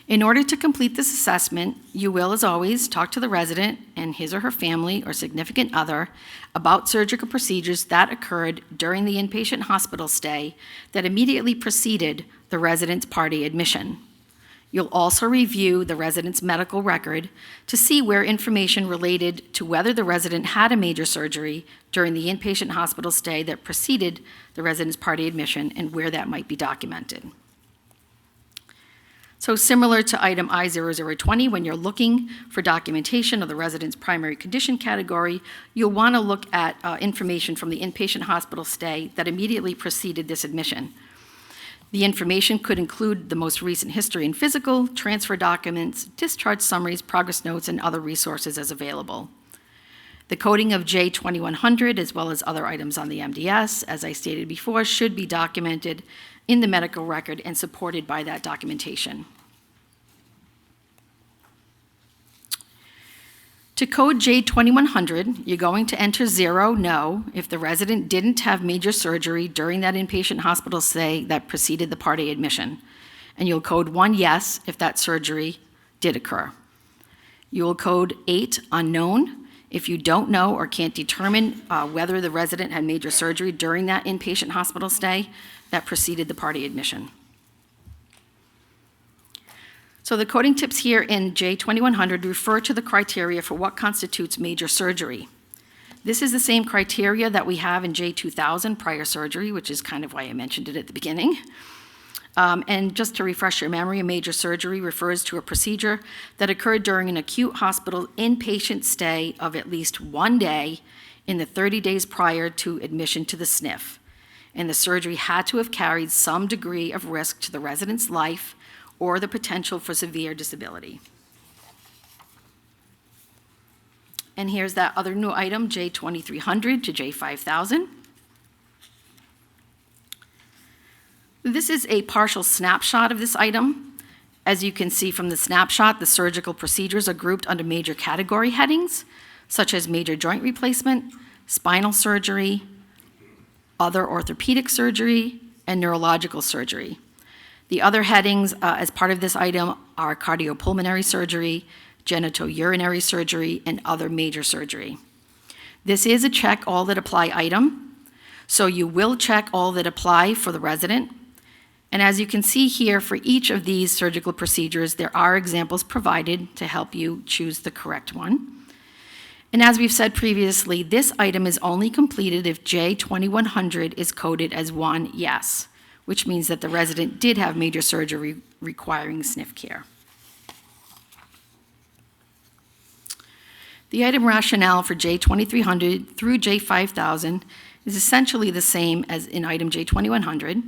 In order to complete this assessment, you will, as always, talk to the resident and his or her family or significant other about surgical procedures that occurred during the inpatient hospital stay that immediately preceded the resident's Part A admission. You'll also review the resident's medical record to see where information related to whether the resident had a major surgery during the inpatient hospital stay that preceded the resident's Part A admission and where that might be documented. So similar to item I0020, when you're looking for documentation of the resident's primary condition category, you'll want to look at information from the inpatient hospital stay that immediately preceded this admission. The information could include the most recent history and physical, transfer documents, discharge summaries, progress notes, and other resources as available. The coding of J2100, as well as other items on the MDS, as I stated before, should be documented in the medical record and supported by that documentation. To code J2100, you're going to enter 0, no, if the resident didn't have major surgery during that inpatient hospital stay that preceded the Part A admission. And you'll code 1, yes, if that surgery did occur. You will code 8, unknown, if you don't know or can't determine whether the resident had major surgery during that inpatient hospital stay that preceded the Part A admission. So the coding tips here in J2100 refer to the criteria for what constitutes major surgery. This is the same criteria that we have in J2000, prior surgery, which is kind of why I mentioned it at the beginning. And just to refresh your memory, a major surgery refers to a procedure that occurred during an acute hospital inpatient stay of at least 1 day in the 30 days prior to admission to the SNF. And the surgery had to have carried some degree of risk to the resident's life or the potential for severe disability. And here's that other new item, J2300 to J5000. This is a partial snapshot of this item. As you can see from the snapshot, the surgical procedures are grouped under major category headings, such as major joint replacement, spinal surgery, other orthopedic surgery, and neurological surgery. The other headings as part of this item are cardiopulmonary surgery, genitourinary surgery, and other major surgery. This is a check all that apply item, so you will check all that apply for the resident. And as you can see here, for each of these surgical procedures, there are examples provided to help you choose the correct one. And as we've said previously, this item is only completed if J2100 is coded as 1 yes, which means that the resident did have major surgery requiring SNF care. The item rationale for J2300 through J5000 is essentially the same as in item J2100,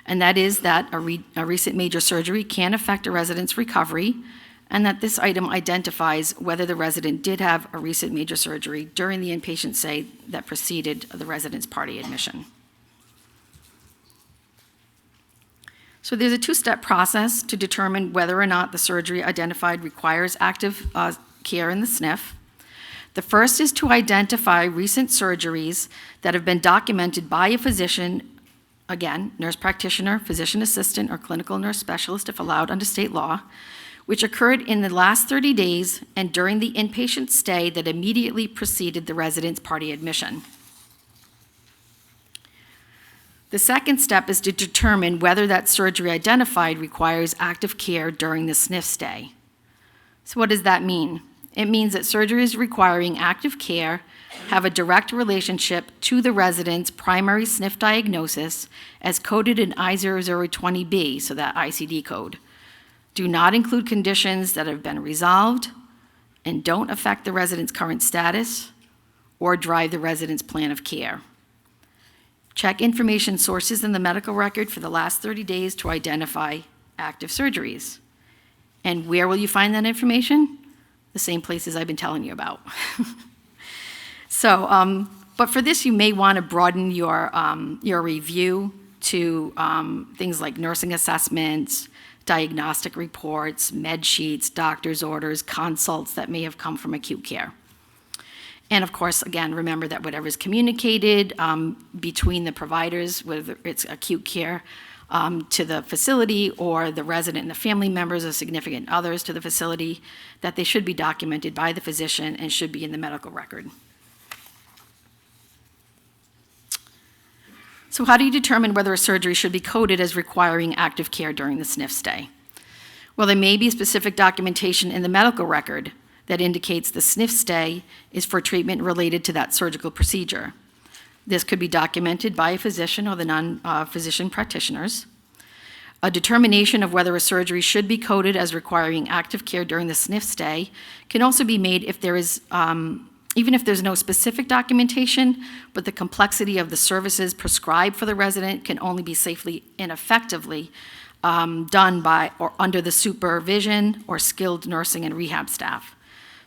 and that is that a recent major surgery can affect a resident's recovery, and that this item identifies whether the resident did have a recent major surgery during the inpatient stay that preceded the resident's party admission. So there's a two-step process to determine whether or not the surgery identified requires active care in the SNF. The first is to identify recent surgeries that have been documented by a physician, again, nurse practitioner, physician assistant, or clinical nurse specialist if allowed under state law, which occurred in the last 30 days and during the inpatient stay that immediately preceded the resident's party admission. The second step is to determine whether that surgery identified requires active care during the SNF stay. So what does that mean? It means that surgeries requiring active care have a direct relationship to the resident's primary SNF diagnosis as coded in I0020B, so that ICD code. Do not include conditions that have been resolved and don't affect the resident's current status or drive the resident's plan of care. Check information sources in the medical record for the last 30 days to identify active surgeries. And where will you find that information? The same places I've been telling you about. So, but for this, you may want to broaden your review to things like nursing assessments, diagnostic reports, med sheets, doctor's orders, consults that may have come from acute care. And of course, again, remember that whatever is communicated between the providers, whether it's acute care to the facility or the resident and the family members or significant others to the facility, that they should be documented by the physician and should be in the medical record. So how do you determine whether a surgery should be coded as requiring active care during the SNF stay? Well, there may be specific documentation in the medical record that indicates the SNF stay is for treatment related to that surgical procedure. This could be documented by a physician or the non-physician practitioners. A determination of whether a surgery should be coded as requiring active care during the SNF stay can also be made if there is even if there's no specific documentation, but the complexity of the services prescribed for the resident can only be safely and effectively done by or under the supervision or skilled nursing and rehab staff.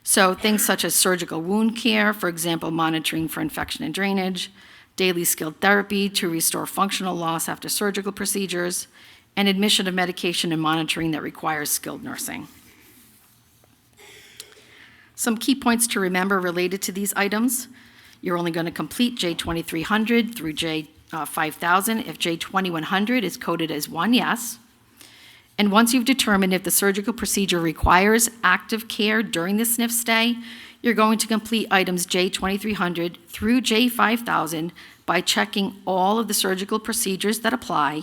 So things such as surgical wound care, for example, monitoring for infection and drainage, daily skilled therapy to restore functional loss after surgical procedures, and admission of medication and monitoring that requires skilled nursing. Some key points to remember related to these items. You're only going to complete J2300 through J5000 if J2100 is coded as 1 yes. And once you've determined if the surgical procedure requires active care during the SNF stay, you're going to complete items J2300 through J5000 by checking all of the surgical procedures that apply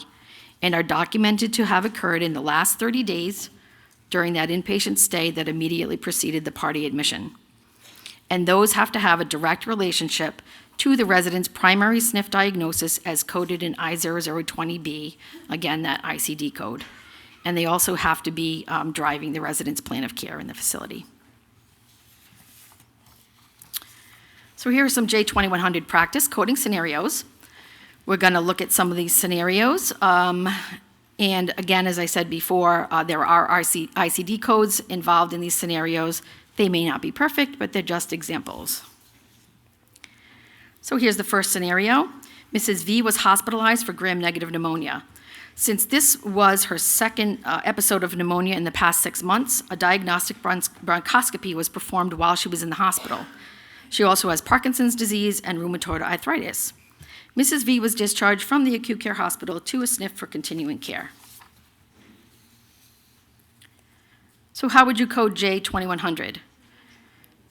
and are documented to have occurred in the last 30 days during that inpatient stay that immediately preceded the party admission. And those have to have a direct relationship to the resident's primary SNF diagnosis as coded in I0020B, again, that ICD code. And they also have to be driving the resident's plan of care in the facility. So here are some J2100 practice coding scenarios. We're going to look at some of these scenarios. And again, as I said before, there are ICD codes involved in these scenarios. They may not be perfect, but they're just examples. So here's the first scenario. Mrs. V was hospitalized for gram-negative pneumonia. Since this was her second episode of pneumonia in the past 6 months, a diagnostic bronchoscopy was performed while she was in the hospital. She also has Parkinson's disease and rheumatoid arthritis. Mrs. V was discharged from the acute care hospital to a SNF for continuing care. So how would you code J2100?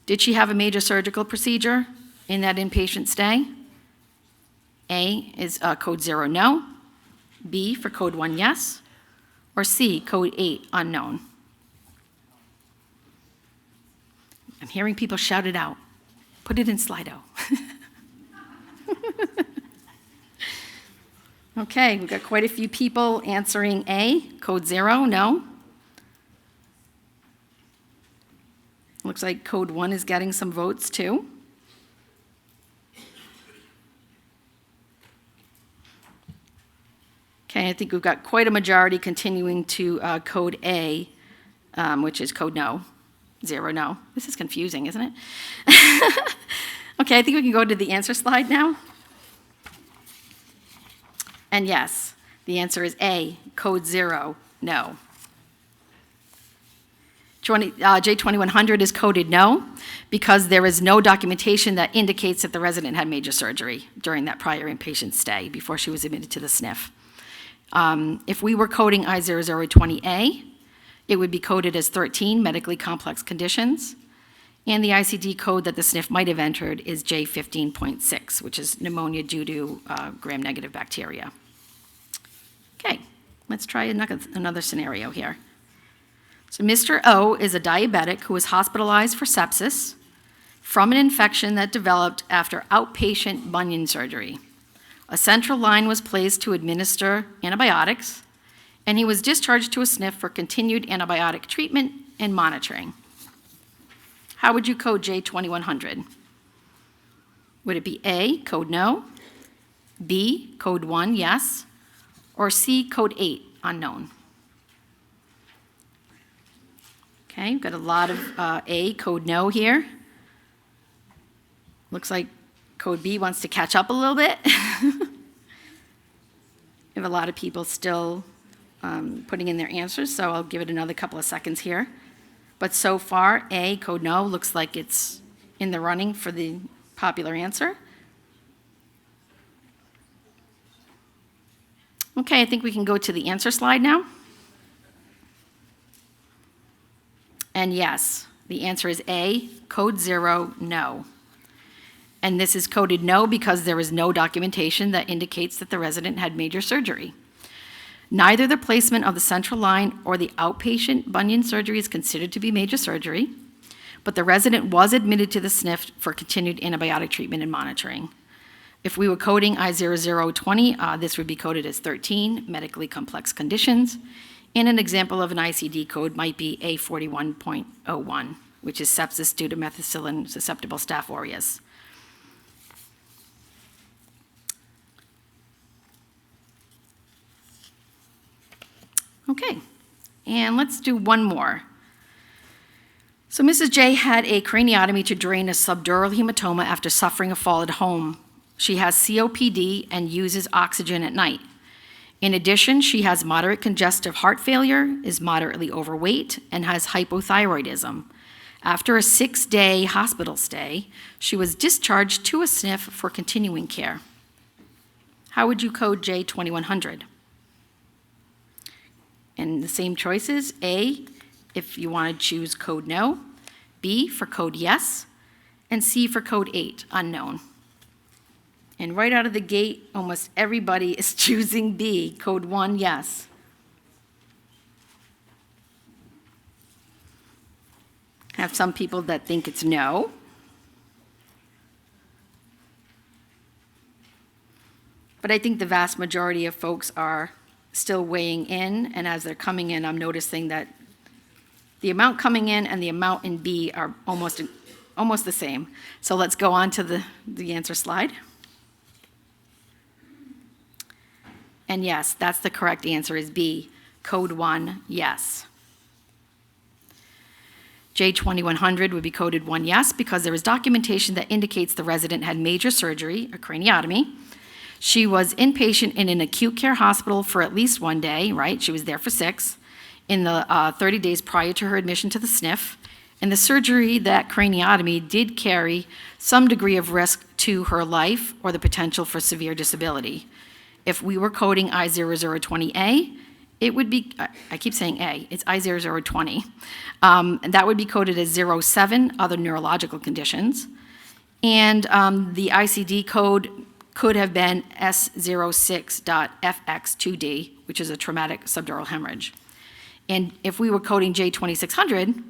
Did she have a major surgical procedure in that inpatient stay? A is code 0, no. B for code 1, yes. Or C, code 8, unknown. I'm hearing people shout it out. Put it in Slido. Okay, we've got quite a few people answering A, code 0, no. Looks like code 1 is getting some votes too. Okay, I think we've got quite a majority continuing to code A, which is code no, 0, no. This is confusing, isn't it? Okay, I think we can go to the answer slide now. And yes, the answer is A, code 0, no. J2100 is coded no because there is no documentation that indicates that the resident had major surgery during that prior inpatient stay before she was admitted to the SNF. If we were coding I0020A, it would be coded as 13, medically complex conditions, and the ICD code that the SNF might have entered is J15.6, which is pneumonia due to gram-negative bacteria. Okay, let's try another scenario here. So Mr. O is a diabetic who was hospitalized for sepsis from an infection that developed after outpatient bunion surgery. A central line was placed to administer antibiotics, and he was discharged to a SNF for continued antibiotic treatment and monitoring. How would you code J2100? Would it be A, code no, B, code 1, yes, or C, code 8, unknown? Okay, we've got a lot of A, code no here. Looks like code B wants to catch up a little bit. We have a lot of people still putting in their answers, so I'll give it another couple of seconds here. But so far, A, code no, looks like it's in the running for the popular answer. Okay, I think we can go to the answer slide now. And yes, the answer is A, code 0, no. And this is coded no because there is no documentation that indicates that the resident had major surgery. Neither the placement of the central line or the outpatient bunion surgery is considered to be major surgery, but the resident was admitted to the SNF for continued antibiotic treatment and monitoring. If we were coding I0020, this would be coded as 13, medically complex conditions, and an example of an ICD code might be A41.01, which is sepsis due to methicillin-susceptible Staph aureus. Okay, and let's do one more. So Mrs. J had a craniotomy to drain a subdural hematoma after suffering a fall at home. She has COPD and uses oxygen at night. In addition, she has moderate congestive heart failure, is moderately overweight, and has hypothyroidism. After a 6-day hospital stay, she was discharged to a SNF for continuing care. How would you code J2100? And the same choices, A, if you want to choose code no, B for code yes, and C for code 8, unknown. And right out of the gate, almost everybody is choosing B, code 1, yes. I have some people that think it's no. But I think the vast majority of folks are still weighing in, and as they're coming in, I'm noticing that the amount coming in and the amount in B are almost the same. So let's go on to the answer slide. And yes, that's the correct answer is B, code 1, yes. J2100 would be coded 1 yes because there is documentation that indicates the resident had major surgery, a craniotomy. She was inpatient in an acute care hospital for at least 1 day, right? She was there for 6 in the 30 days prior to her admission to the SNF. And the surgery, that craniotomy, did carry some degree of risk to her life or the potential for severe disability. If we were coding I0020A, it would be, I keep saying A, it's I0020. And that would be coded as 07, other neurological conditions. And the ICD code could have been S06.FX2D, which is a traumatic subdural hemorrhage. And if we were coding J2600,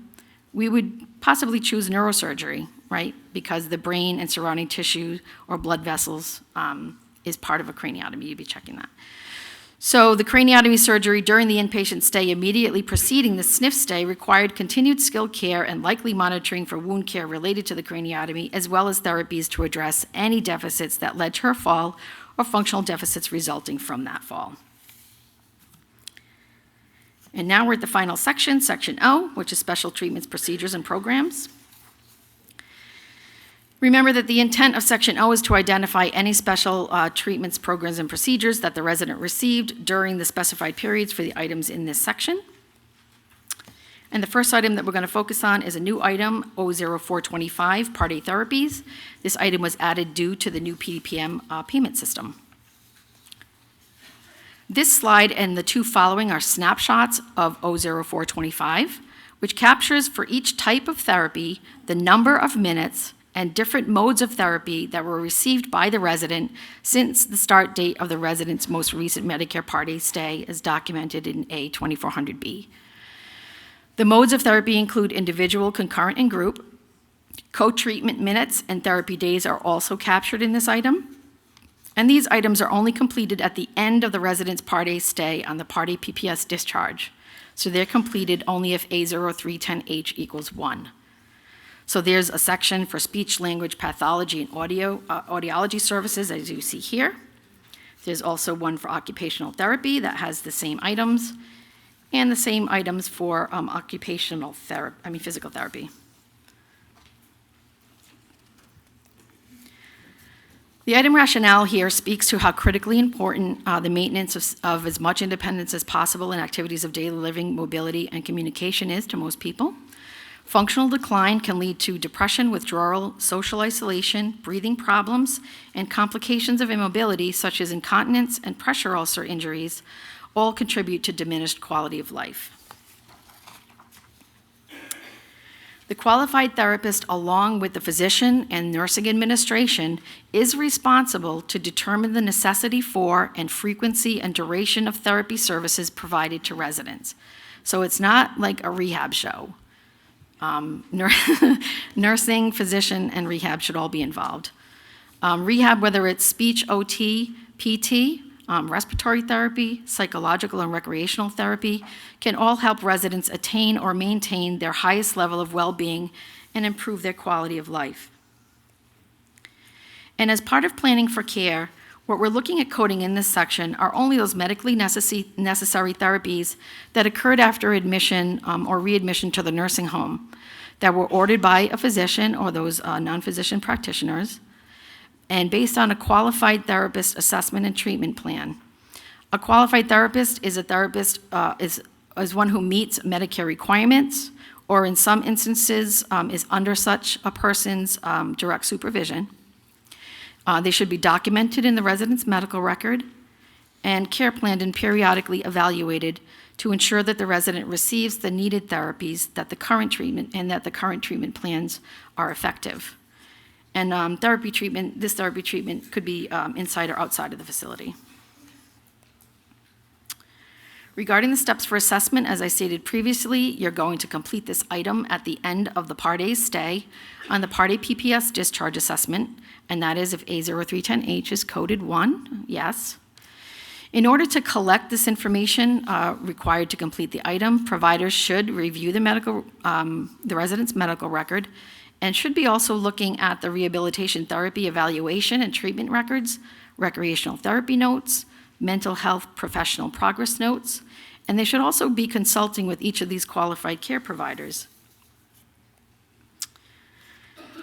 we would possibly choose neurosurgery, right? Because the brain and surrounding tissue or blood vessels is part of a craniotomy. You'd be checking that. So the craniotomy surgery during the inpatient stay immediately preceding the SNF stay required continued skilled care and likely monitoring for wound care related to the craniotomy, as well as therapies to address any deficits that led to her fall or functional deficits resulting from that fall. And now we're at the final section, Section O, which is special treatments, procedures, and programs. Remember that the intent of Section O is to identify any special treatments, programs, and procedures that the resident received during the specified periods for the items in this section. And the first item that we're going to focus on is a new item, O0425, Part A therapies. This item was added due to the new PDPM payment system. This slide and the two following are snapshots of O0425, which captures for each type of therapy the number of minutes and different modes of therapy that were received by the resident since the start date of the resident's most recent Medicare Part A stay, as documented in A2400B. The modes of therapy include individual, concurrent, and group. Co-treatment minutes and therapy days are also captured in this item. And these items are only completed at the end of the resident's Part A stay on the Part A PPS discharge. So they're completed only if A0310H equals 1. So there's a section for speech, language, pathology, and audiology services, as you see here. There's also one for occupational therapy that has the same items, and the same items for physical therapy. The item rationale here speaks to how critically important the maintenance of as much independence as possible in activities of daily living, mobility, and communication is to most people. Functional decline can lead to depression, withdrawal, social isolation, breathing problems, and complications of immobility such as incontinence and pressure ulcer injuries all contribute to diminished quality of life. The qualified therapist, along with the physician and nursing administration, is responsible to determine the necessity for and frequency and duration of therapy services provided to residents. So it's not like a rehab show. Nursing, physician, and rehab should all be involved. Rehab, whether it's speech, OT, PT, respiratory therapy, psychological and recreational therapy, can all help residents attain or maintain their highest level of well-being and improve their quality of life. And as part of planning for care, what we're looking at coding in this section are only those medically necessary therapies that occurred after admission or readmission to the nursing home that were ordered by a physician or those non-physician practitioners, and based on a qualified therapist assessment and treatment plan. A qualified therapist is is one who meets Medicare requirements, or in some instances is under such a person's direct supervision. They should be documented in the resident's medical record and care planned and periodically evaluated to ensure that the resident receives the needed therapies that the current treatment plans are effective. And this therapy treatment could be inside or outside of the facility. Regarding the steps for assessment, as I stated previously, you're going to complete this item at the end of the Part A stay on the Part A PPS discharge assessment, and that is if A0310H is coded 1, yes. In order to collect this information required to complete the item, providers should review the resident's medical record and should be also looking at the rehabilitation therapy evaluation and treatment records, recreational therapy notes, mental health professional progress notes, and they should also be consulting with each of these qualified care providers.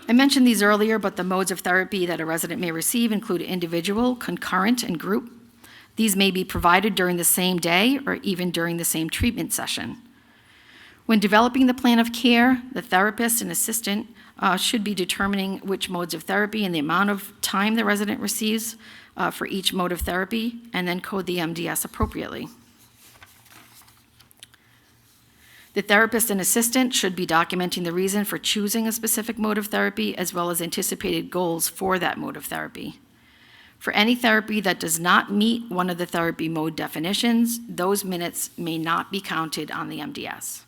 I mentioned these earlier, but the modes of therapy that a resident may receive include individual, concurrent, and group. These may be provided during the same day or even during the same treatment session. When developing the plan of care, the therapist and assistant should be determining which modes of therapy and the amount of time the resident receives for each mode of therapy, and then code the MDS appropriately. The therapist and assistant should be documenting the reason for choosing a specific mode of therapy, as well as anticipated goals for that mode of therapy. For any therapy that does not meet one of the therapy mode definitions, those minutes may not be counted on the MDS.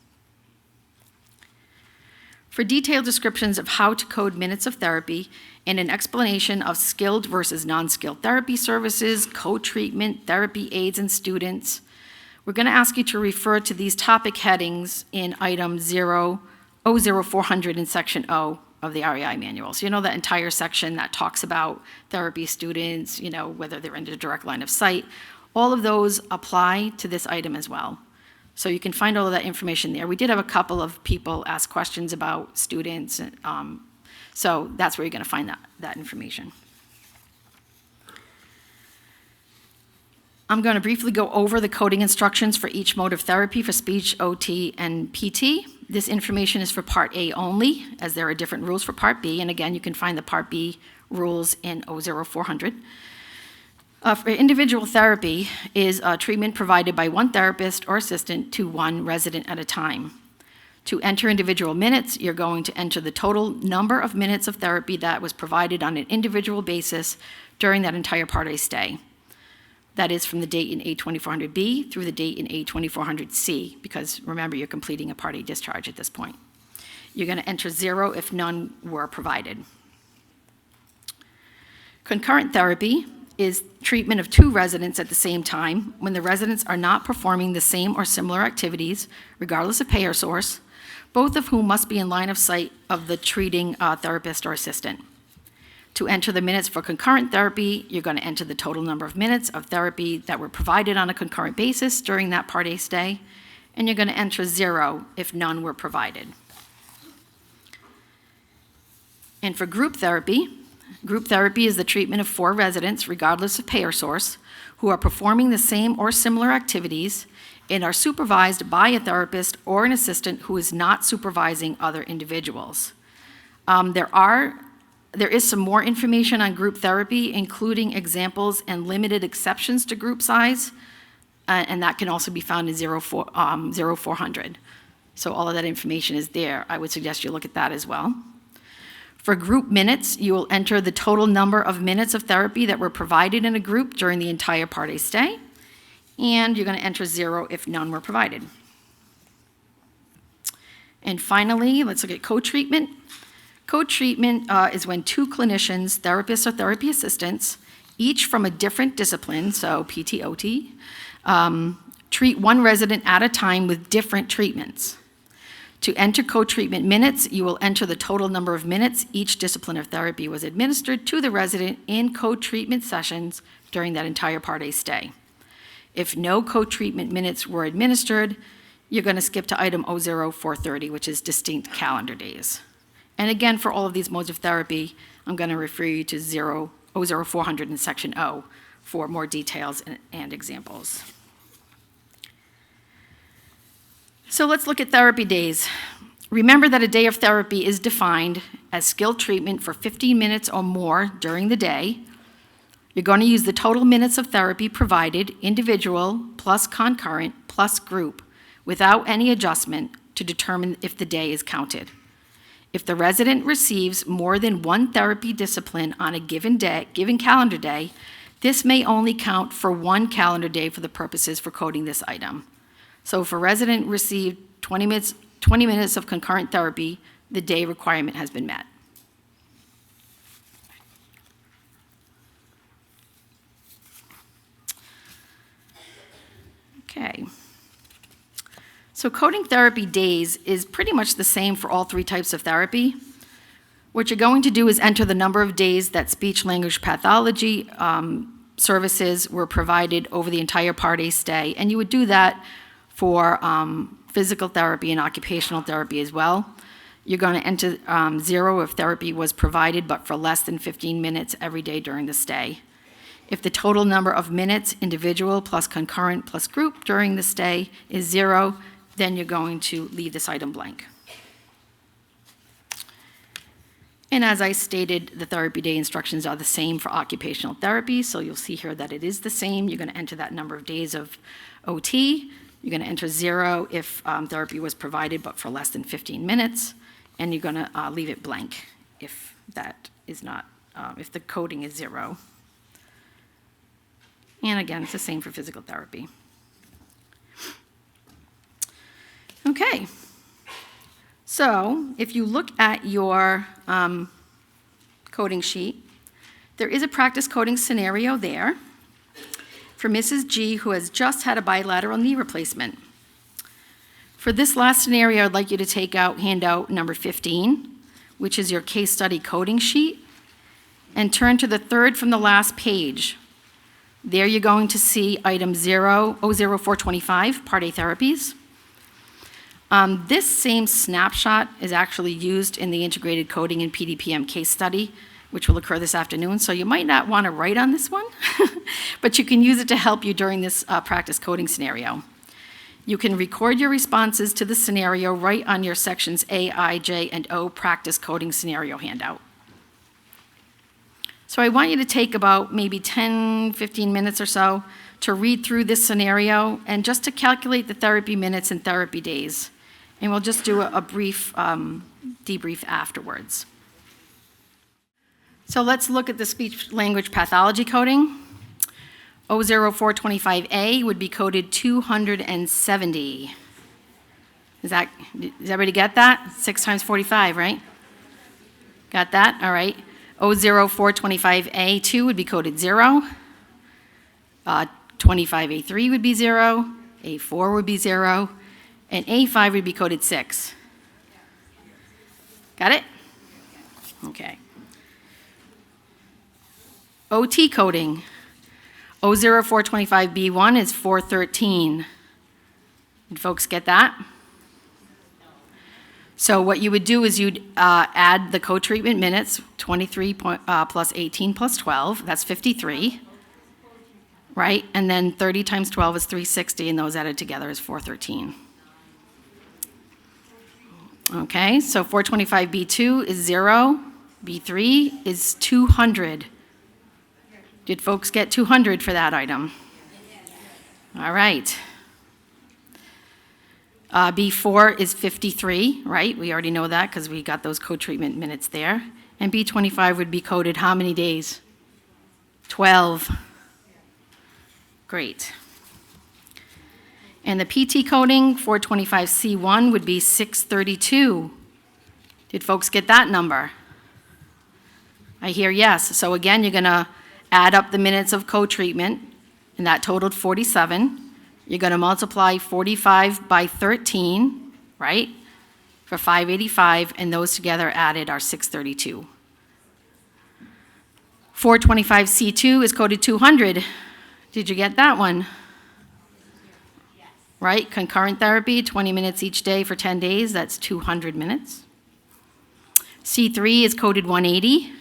For detailed descriptions of how to code minutes of therapy and an explanation of skilled versus non-skilled therapy services, co-treatment, therapy aides, and students, we're going to ask you to refer to these topic headings in item 00400 in section O of the REI manual. So you know that entire section that talks about therapy students, whether they're in a direct line of sight. All of those apply to this item as well. So you can find all of that information there. We did have a couple of people ask questions about students, so that's where you're going to find that information. I'm going to briefly go over the coding instructions for each mode of therapy for speech, OT, and PT. This information is for Part A only, as there are different rules for Part B, and again, you can find the Part B rules in 00400. For individual therapy is treatment provided by one therapist or assistant to one resident at a time. To enter individual minutes, you're going to enter the total number of minutes of therapy that was provided on an individual basis during that entire Part A stay. That is from the date in A2400B through the date in A2400C, because remember, you're completing a Part A discharge at this point. You're going to enter 0 if none were provided. Concurrent therapy is treatment of two residents at the same time when the residents are not performing the same or similar activities, regardless of payer source, both of whom must be in line of sight of the treating therapist or assistant. To enter the minutes for concurrent therapy, you're going to enter the total number of minutes of therapy that were provided on a concurrent basis during that Part A stay, and you're going to enter 0 if none were provided. And for group therapy is the treatment of 4 residents, regardless of payer source, who are performing the same or similar activities and are supervised by a therapist or an assistant who is not supervising other individuals. There is some more information on group therapy, including examples and limited exceptions to group size, and that can also be found in 0400. So all of that information is there. I would suggest you look at that as well. For group minutes, you will enter the total number of minutes of therapy that were provided in a group during the entire Part A stay, and you're going to enter 0 if none were provided. And finally, let's look at co-treatment. Co-treatment is when 2 clinicians, therapists or therapy assistants, each from a different discipline, so PT, OT, treat one resident at a time with different treatments. To enter co-treatment minutes, you will enter the total number of minutes each discipline of therapy was administered to the resident in co-treatment sessions during that entire Part A stay. If no co-treatment minutes were administered, you're going to skip to item 00430, which is distinct calendar days. And again, for all of these modes of therapy, I'm going to refer you to 00400 in section O for more details and examples. So let's look at therapy days. Remember that a day of therapy is defined as skilled treatment for 15 minutes or more during the day. You're going to use the total minutes of therapy provided, individual plus concurrent plus group, without any adjustment to determine if the day is counted. If the resident receives more than one therapy discipline on a given calendar day, this may only count for one calendar day for the purposes for coding this item. So if a resident received 20 minutes of concurrent therapy, the day requirement has been met. Okay. So coding therapy days is pretty much the same for all 3 types of therapy. What you're going to do is enter the number of days that speech-language pathology services were provided over the entire Part A stay, and you would do that for physical therapy and occupational therapy as well. You're going to enter 0 if therapy was provided, but for less than 15 minutes every day during the stay. If the total number of minutes, individual plus concurrent plus group during the stay is 0, then you're going to leave this item blank. And as I stated, the therapy day instructions are the same for occupational therapy, so you'll see here that it is the same. You're going to enter that number of days of OT. You're going to enter 0 if therapy was provided but for less than 15 minutes, and you're going to leave it blank if that is not, if the coding is 0. And again, it's the same for physical therapy. Okay. So if you look at your coding sheet, there is a practice coding scenario there for Mrs. G, who has just had a bilateral knee replacement. For this last scenario, I'd like you to take out handout number 15, which is your case study coding sheet, and turn to the third from the last page. There you're going to see item 00425, Part A therapies. This same snapshot is actually used in the integrated coding and PDPM case study, which will occur this afternoon, so you might not want to write on this one, but you can use it to help you during this practice coding scenario. You can record your responses to the scenario right on your sections A, I, J, and O practice coding scenario handout. So I want you to take about maybe 10, 15 minutes or so to read through this scenario and just to calculate the therapy minutes and therapy days. And we'll just do a brief debrief afterwards. So let's look at the speech language pathology coding. 00425A would be coded 270. Does everybody get that? 6 times 45, right? Got that? All right. 00425A2 would be coded 0. 25A3 would be 0. A4 would be 0. And A5 would be coded 6. Got it? Okay. OT coding. 00425B1 is 413. Did folks get that? So what you would do is you'd add the co-treatment minutes, 23 plus 18 plus 12, that's 53, right? And then 30 times 12 is 360, and those added together is 413. Okay, so 425B2 is 0, B3 is 200. Did folks get 200 for that item? All right. B4 is 53, right? We already know that because we got those co-treatment minutes there. And B25 would be coded how many days? 12. Great. And the PT coding, 425C1 would be 632. Did folks get that number? I hear yes. So again, you're going to add up the minutes of co-treatment, and that totaled 47. You're going to multiply 45 by 13, right, for 585, and those together added are 632. 425C2 is coded 200. Did you get that one? Yes. Right, concurrent therapy, 20 minutes each day for 10 days, that's 200 minutes. C3 is coded 180.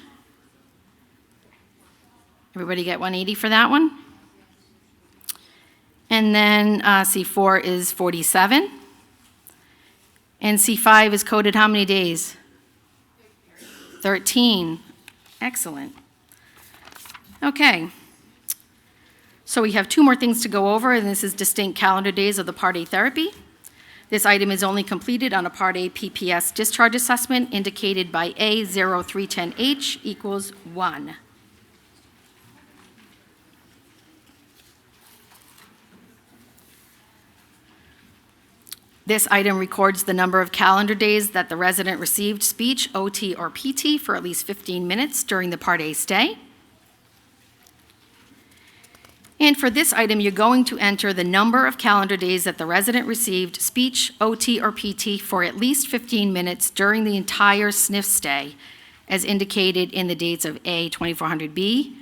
Everybody get 180 for that one? And then C4 is 47. And C5 is coded how many days? 13. Excellent. Okay. So we have 2 more things to go over, and this is distinct calendar days of the Part A therapy. This item is only completed on a Part A PPS discharge assessment indicated by A0310H equals 1. This item records the number of calendar days that the resident received speech, OT, or PT for at least 15 minutes during the Part A stay. And for this item, you're going to enter the number of calendar days that the resident received speech, OT, or PT for at least 15 minutes during the entire SNF stay, as indicated in the dates of A2400B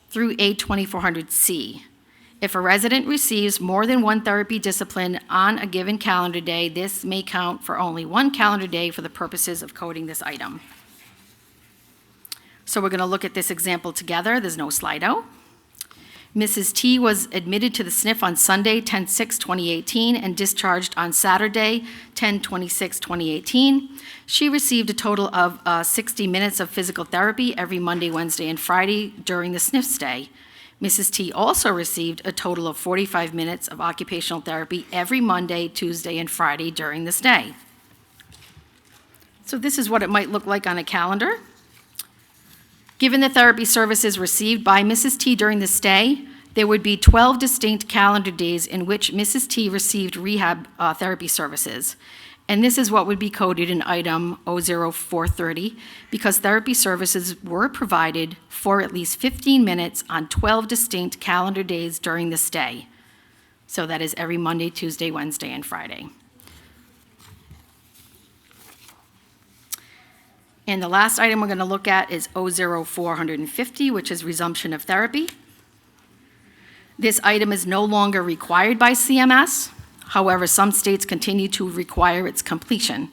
through A2400C. If a resident receives more than 1 therapy discipline on a given calendar day, this may count for only 1 calendar day for the purposes of coding this item. So we're going to look at this example together. There's no Slido. Mrs. T was admitted to the SNF on Sunday, 10/6/2018, and discharged on Saturday, 10/26/2018. She received a total of 60 minutes of physical therapy every Monday, Wednesday, and Friday during the SNF stay. Mrs. T also received a total of 45 minutes of occupational therapy every Monday, Tuesday, and Friday during the stay. So this is what it might look like on a calendar. Given the therapy services received by Mrs. T during the stay, there would be 12 distinct calendar days in which Mrs. T received rehab therapy services. And this is what would be coded in item 00430, because therapy services were provided for at least 15 minutes on 12 distinct calendar days during the stay. So that is every Monday, Tuesday, Wednesday, and Friday. And the last item we're going to look at is 00450, which is resumption of therapy. This item is no longer required by CMS. However, some states continue to require its completion.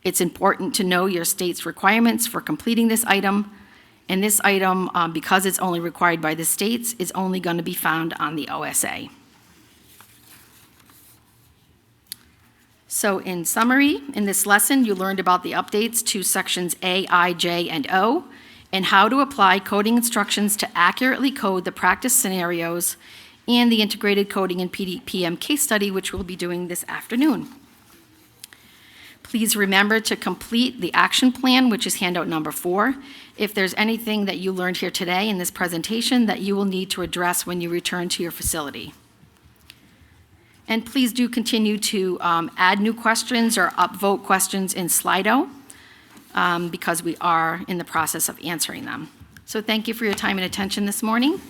It's important to know your state's requirements for completing this item. And this item, because it's only required by the states, is only going to be found on the OSA. So in summary, in this lesson, you learned about the updates to sections A, I, J, and O, and how to apply coding instructions to accurately code the practice scenarios and the integrated coding and PDPM case study, which we'll be doing this afternoon. Please remember to complete the action plan, which is handout number 4. If there's anything that you learned here today in this presentation that you will need to address when you return to your facility. And please do continue to add new questions or upvote questions in Slido because we are in the process of answering them. So thank you for your time and attention this morning.